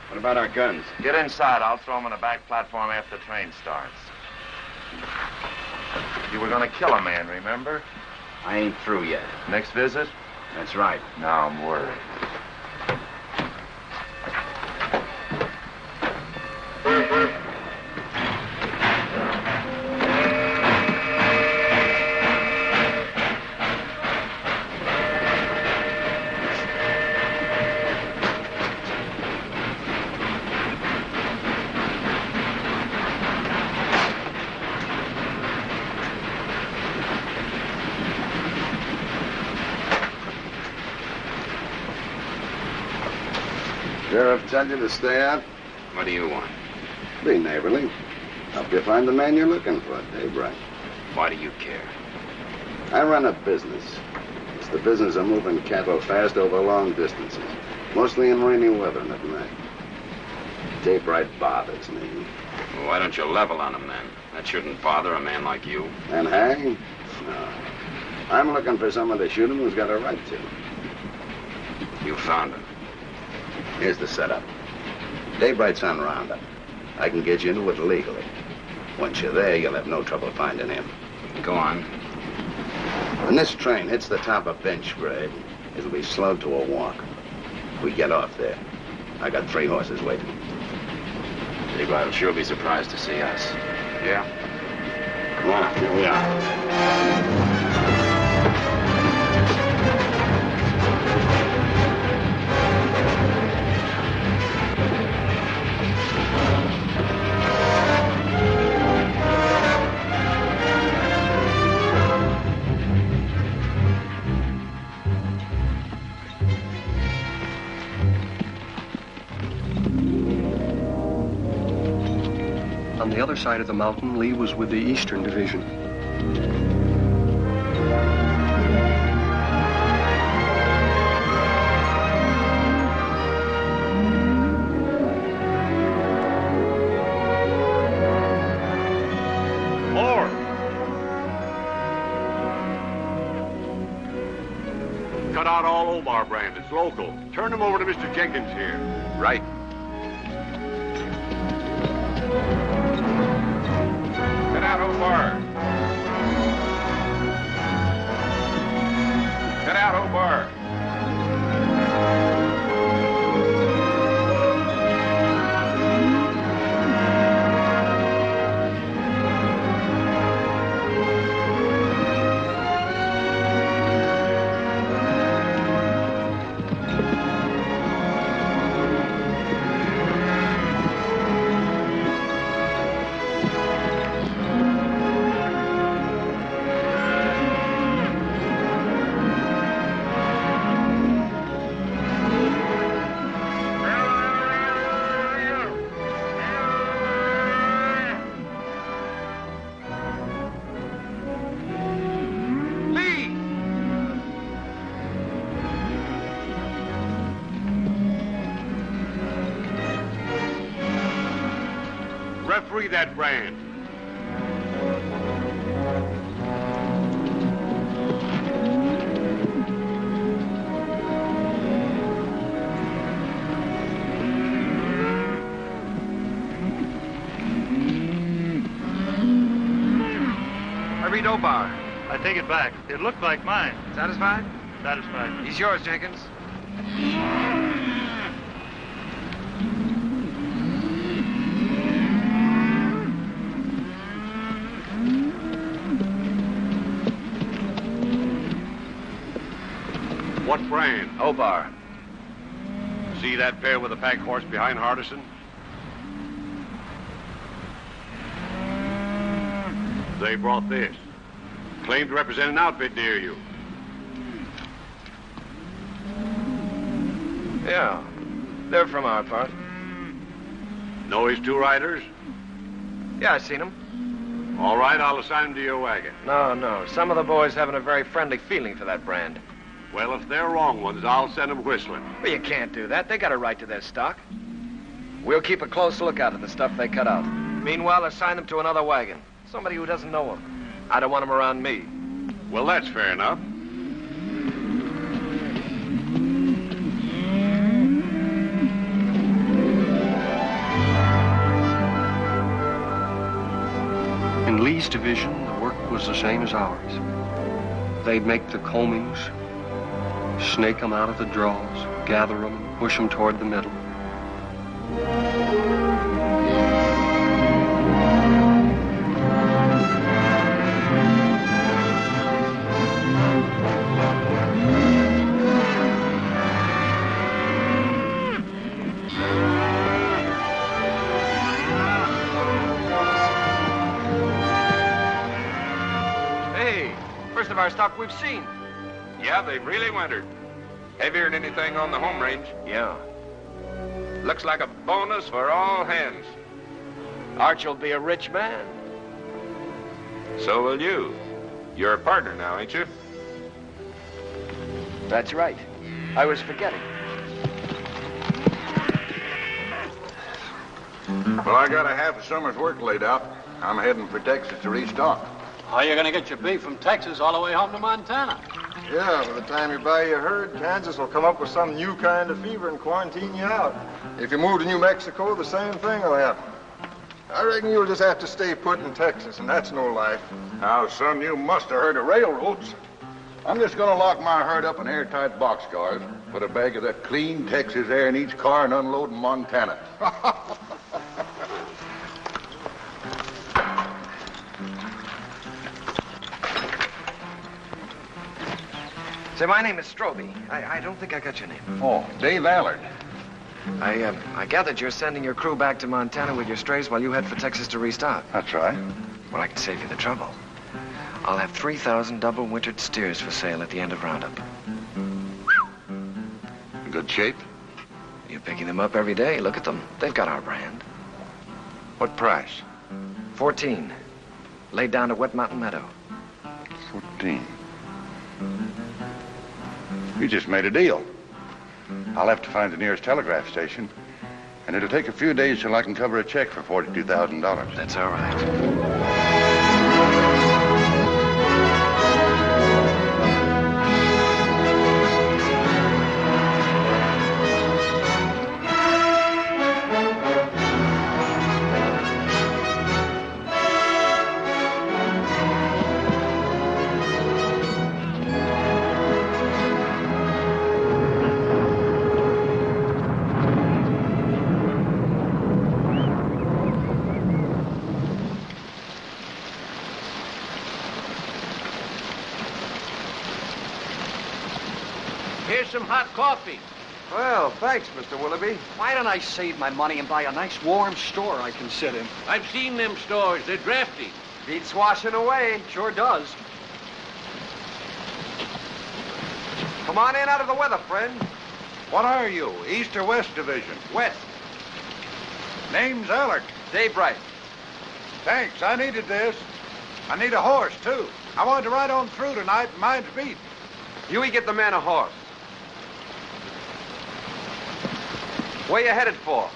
What about our guns? Get inside. I'll throw them on the back platform after the train starts. You were going to kill a man, remember? I ain't through yet. Next visit? That's right. Now I'm worried. Sheriff tell you to stay out? What do you want? Be neighborly. Help you find the man you're looking for, Daybright. Why do you care? I run a business. It's the business of moving cattle fast over long distances, mostly in rainy weather and at night. Daybright bothers me. Well, why don't you level on him then? That shouldn't bother a man like you. And hang? No. I'm looking for someone to shoot him who's got a right to. You found him. Here's the setup. Daybright's on roundup. I can get you into it legally. Once you're there, you'll have no trouble finding him. Go on. When this train hits the top of bench grade, it'll be slowed to a walk. We get off there. I got 3 horses waiting. Daybright will sure be surprised to see us. Yeah? Come on, here we are. On the other side of the mountain, Lee was with the Eastern Division. More! Cut out all Omar brand. It's local. Turn them over to Mr. Jenkins here. Right. Get out, Omar. Get out, Omar. free that brand. I read Obar. I take it back. It looked like mine. Satisfied? Satisfied. He's yours, Jenkins. What brand? Obar. See that pair with the pack horse behind Hardison? They brought this. Claimed to represent an outfit near you. Yeah. They're from our part. Know his two riders? Yeah, I seen them. All right, I'll assign them to your wagon. No. Some of the boys haven't a very friendly feeling for that brand. Well, if they're wrong ones, I'll send them whistling. Well, you can't do that. They got a right to their stock. We'll keep a close lookout at the stuff they cut out. Meanwhile, assign them to another wagon. Somebody who doesn't know them. I don't want them around me. Well, that's fair enough. In Lee's division, the work was the same as ours. They'd make the combings, snake them out of the draws, gather them, and push them toward the middle. First of our stock we've seen. Yeah, they've really wintered. Heavier than anything on the home range. Yeah. Looks like a bonus for all hands. Arch'll be a rich man. So will you. You're a partner now, ain't you? That's right. I was forgetting. Well, I got a half a summer's work laid out. I'm heading for Texas to restock. How are you going to get your beef from Texas all the way home to Montana? Yeah, by the time you buy your herd, Kansas will come up with some new kind of fever and quarantine you out. If you move to New Mexico, the same thing will happen. I reckon you'll just have to stay put in Texas, and that's no life. Now, son, you must have heard of railroads. I'm just going to lock my herd up in airtight boxcars, put a bag of that clean Texas air in each car, and unload in Montana. Say, my name is Strobie. I don't think I got your name. Oh, Dave Allard. I gathered you're sending your crew back to Montana with your strays while you head for Texas to restock. That's right. Well, I can save you the trouble. I'll have 3,000 double-wintered steers for sale at the end of Roundup. In good shape? You're picking them up every day. Look at them. They've got our brand. What price? 14. Laid down to Wet Mountain Meadow. 14. You just made a deal. I'll have to find the nearest telegraph station, and it'll take a few days till I can cover a check for $42,000. That's all right. Here's some hot coffee. Well, thanks, Mr. Willoughby. Why don't I save my money and buy a nice warm store I can sit in? I've seen them stores. They're drafty. Beats washing away. Sure does. Come on in out of the weather, friend. What are you, East or West Division? West. Name's Allard. Daybright. Thanks, I needed this. I need a horse, too. I wanted to ride on through tonight, and mine's beat. Huey, get the man a horse. Where you headed for?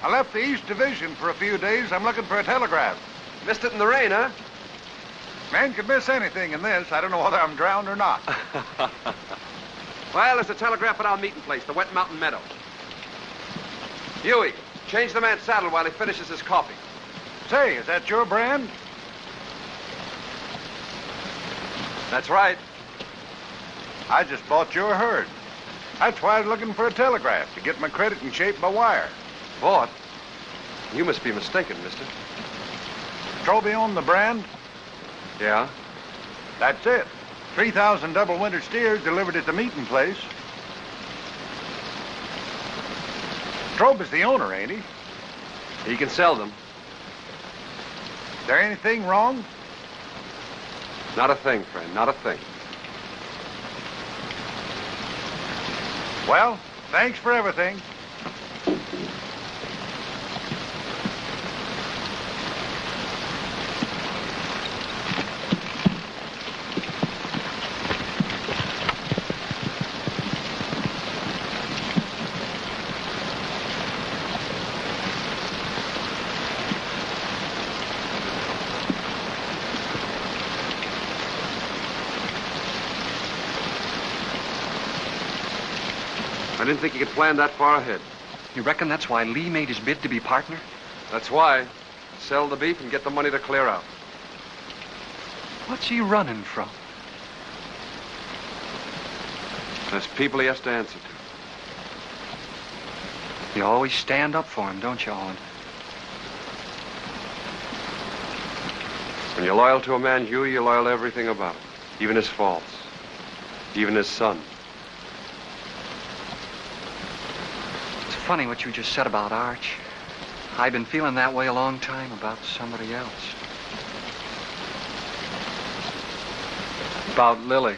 I left the East Division for a few days. I'm looking for a telegraph. Missed it in the rain, huh? Man could miss anything in this. I don't know whether I'm drowned or not. Well, there's a telegraph at our meeting place, the Wet Mountain Meadow. Huey, change the man's saddle while he finishes his coffee. Say, is that your brand? That's right. I just bought your herd. That's why I was looking for a telegraph, to get my credit in shape by wire. Bought? You must be mistaken, mister. Strobie owned the brand? Yeah? That's it. 3,000 double winter steers delivered at the meeting place. Strobie's the owner, ain't he? He can sell them. Is there anything wrong? Not a thing, friend, not a thing. Well, thanks for everything. I didn't think you could plan that far ahead. You reckon that's why Lee made his bid to be partner? That's why. Sell the beef and get the money to clear out. What's he running from? There's people he has to answer to. You always stand up for him, don't you, Owen? When you're loyal to a man, Huey, you're loyal to everything about him. Even his faults. Even his son. It's funny what you just said about Arch. I've been feeling that way a long time about somebody else. About Lily.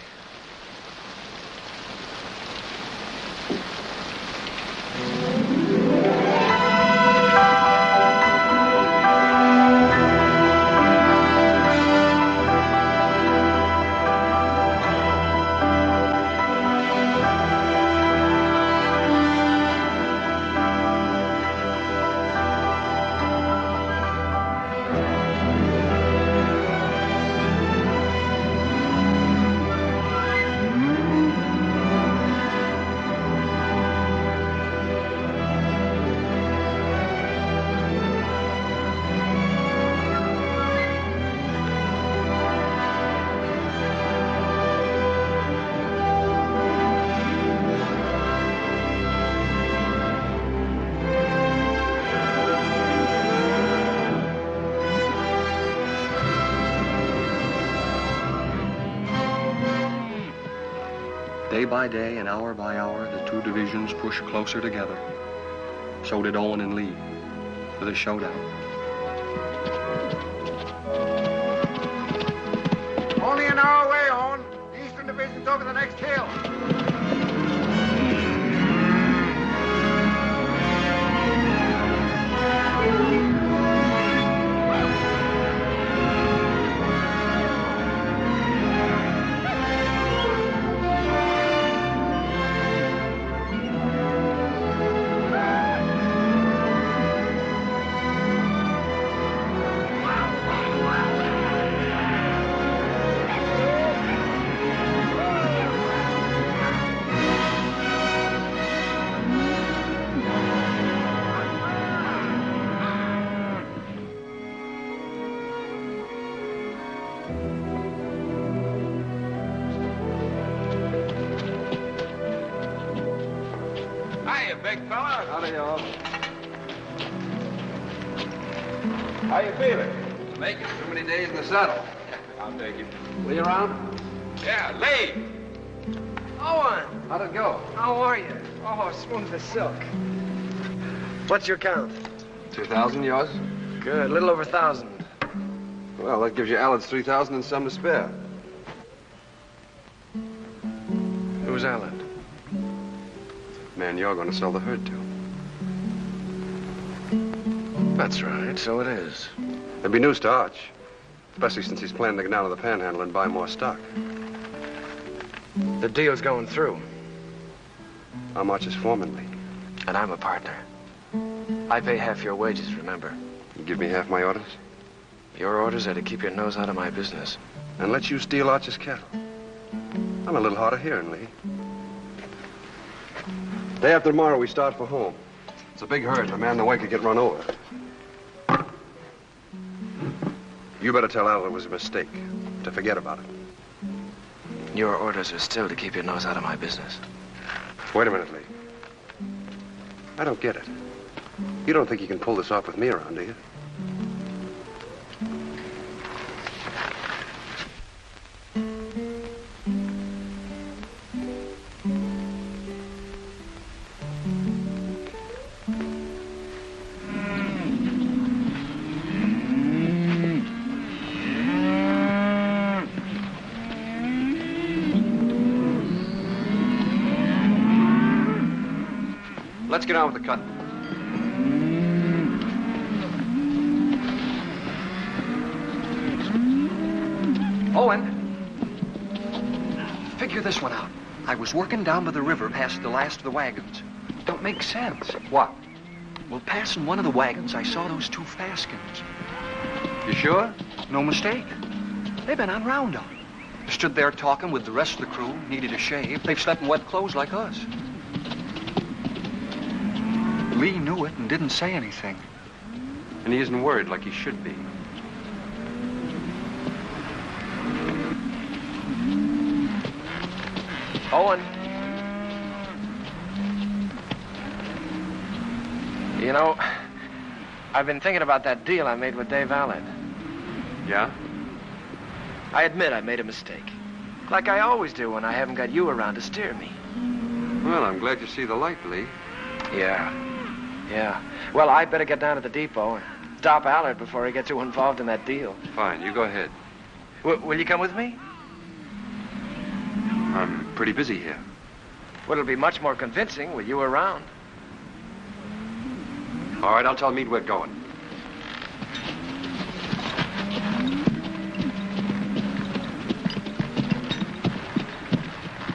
Day by day and hour by hour, the two divisions pushed closer together. So did Owen and Lee, for the showdown. Only an hour away, Owen. The Eastern Division's over the next hill. Big fella. Howdy, y'all. How you feeling? Making too many days in the saddle. I'll take it. Lee around? Yeah, Lee. Owen! How'd it go? How are you? Oh, smooth as silk. What's your count? 2,000, yours? Good, a little over 1,000. Well, that gives you Allard's 3,000 and some to spare. Who's Allard? Man, you're going to sell the herd to. That's right, so it is. There'll be news to Arch, especially since he's planning to get down to the Panhandle and buy more stock. The deal's going through. I'm Arch's foreman, Lee. And I'm a partner. I pay half your wages, remember? You give me half my orders? Your orders are to keep your nose out of my business. And let you steal Arch's cattle. I'm a little hard of hearing, Lee. Day after tomorrow, we start for home. It's a big herd, and a man in the way could get run over. You better tell Allard it was a mistake, to forget about it. Your orders are still to keep your nose out of my business. Wait a minute, Lee. I don't get it. You don't think you can pull this off with me around, do you? Let's get on with the cutting. Owen, figure this one out. I was working down by the river past the last of the wagons. Don't make sense. What? Well, passing one of the wagons, I saw those two Faskens. You sure? No mistake. They've been on roundup. Stood there talking with the rest of the crew, needed a shave. They've slept in wet clothes like us. Lee knew it and didn't say anything. And he isn't worried like he should be. Owen. You know, I've been thinking about that deal I made with Dave Allard. Yeah? I admit I made a mistake. Like I always do when I haven't got you around to steer me. Well, I'm glad you see the light, Lee. Yeah. Well, I better get down to the depot and stop Allard before he gets too involved in that deal. Fine, you go ahead. Will you come with me? I'm pretty busy here. Well, it'll be much more convincing with you around. All right, I'll tell Mead we're going.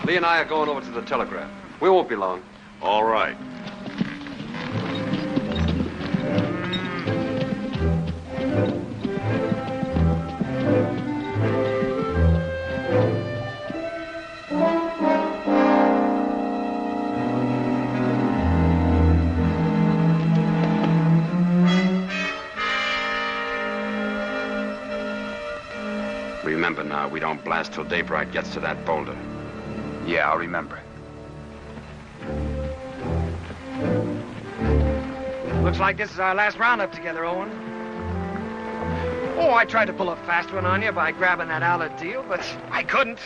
Lee and I are going over to the telegraph. We won't be long. All right. Remember now, we don't blast till Daybright gets to that boulder. Yeah, I'll remember. Looks like this is our last roundup together, Owen. Oh, I tried to pull a fast one on you by grabbing that Allard deal, but I couldn't.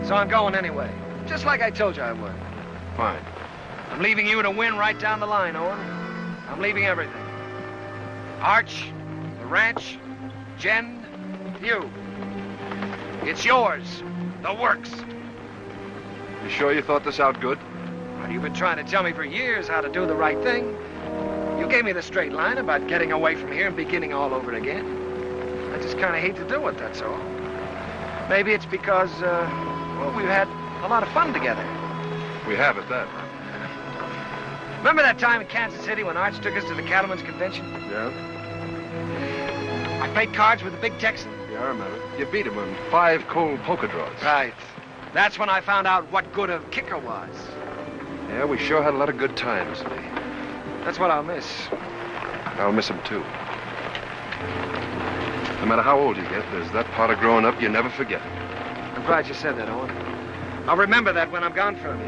So I'm going anyway, just like I told you I would. Fine. I'm leaving you to win right down the line, Owen. I'm leaving everything. Arch, the ranch, Jen, you. It's yours. The works. You sure you thought this out good? Well, you've been trying to tell me for years how to do the right thing. You gave me the straight line about getting away from here and beginning all over again. I just kind of hate to do it, that's all. Maybe it's because, well, we've had a lot of fun together. We have at that. Remember that time in Kansas City when Arch took us to the Cattlemen's Convention? Yeah? I played cards with the big Texan. Yeah, I remember. You beat him in 5 cold poker draws. Right. That's when I found out what good a kicker was. Yeah, we sure had a lot of good times, Lee. That's what I'll miss. I'll miss him, too. No matter how old you get, there's that part of growing up you never forget. I'm glad you said that, Owen. I'll remember that when I'm gone from you.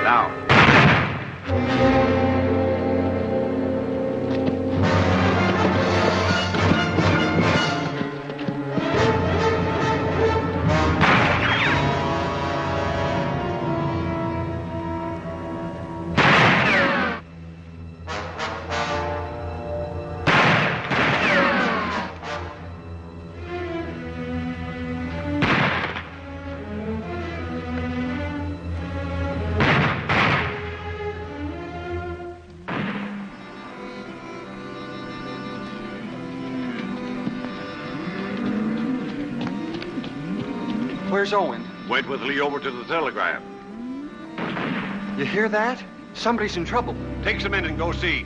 Now. Where's Owen? Went with Lee over to the telegraph. You hear that? Somebody's in trouble. Take some in and go see.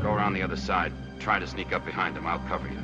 Go around the other side. Try to sneak up behind him. I'll cover you.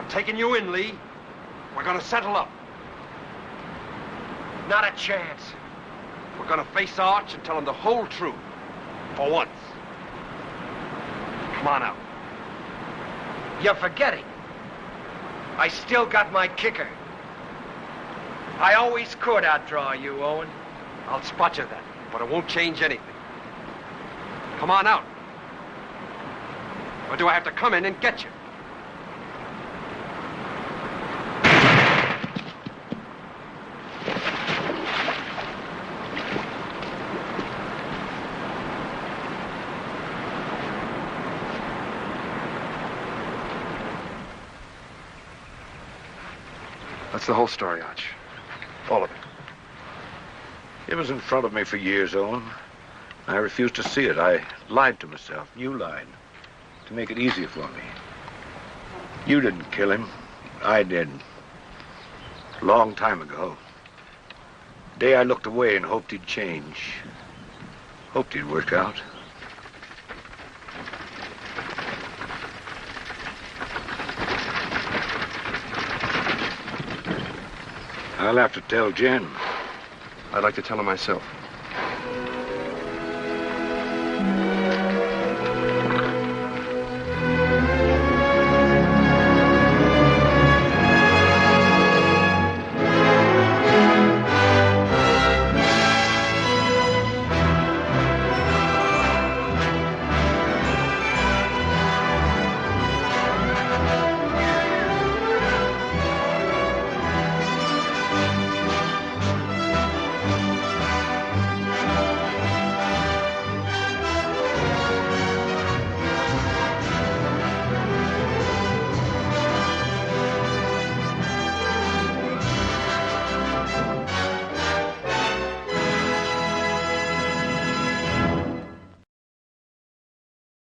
Taking you in, Lee. We're gonna settle up. Not a chance. We're gonna face Arch and tell him the whole truth. For once. Come on out. You're forgetting. I still got my kicker. I always could outdraw you, Owen. I'll spot you then, but it won't change anything. Come on out. Or do I have to come in and get you? That's the whole story, Arch. All of it. It was in front of me for years, Owen. I refused to see it. I lied to myself. You lied. To make it easier for me. You didn't kill him. I did. A long time ago. The day I looked away and hoped he'd change. Hoped he'd work out. I'll have to tell Jen. I'd like to tell her myself.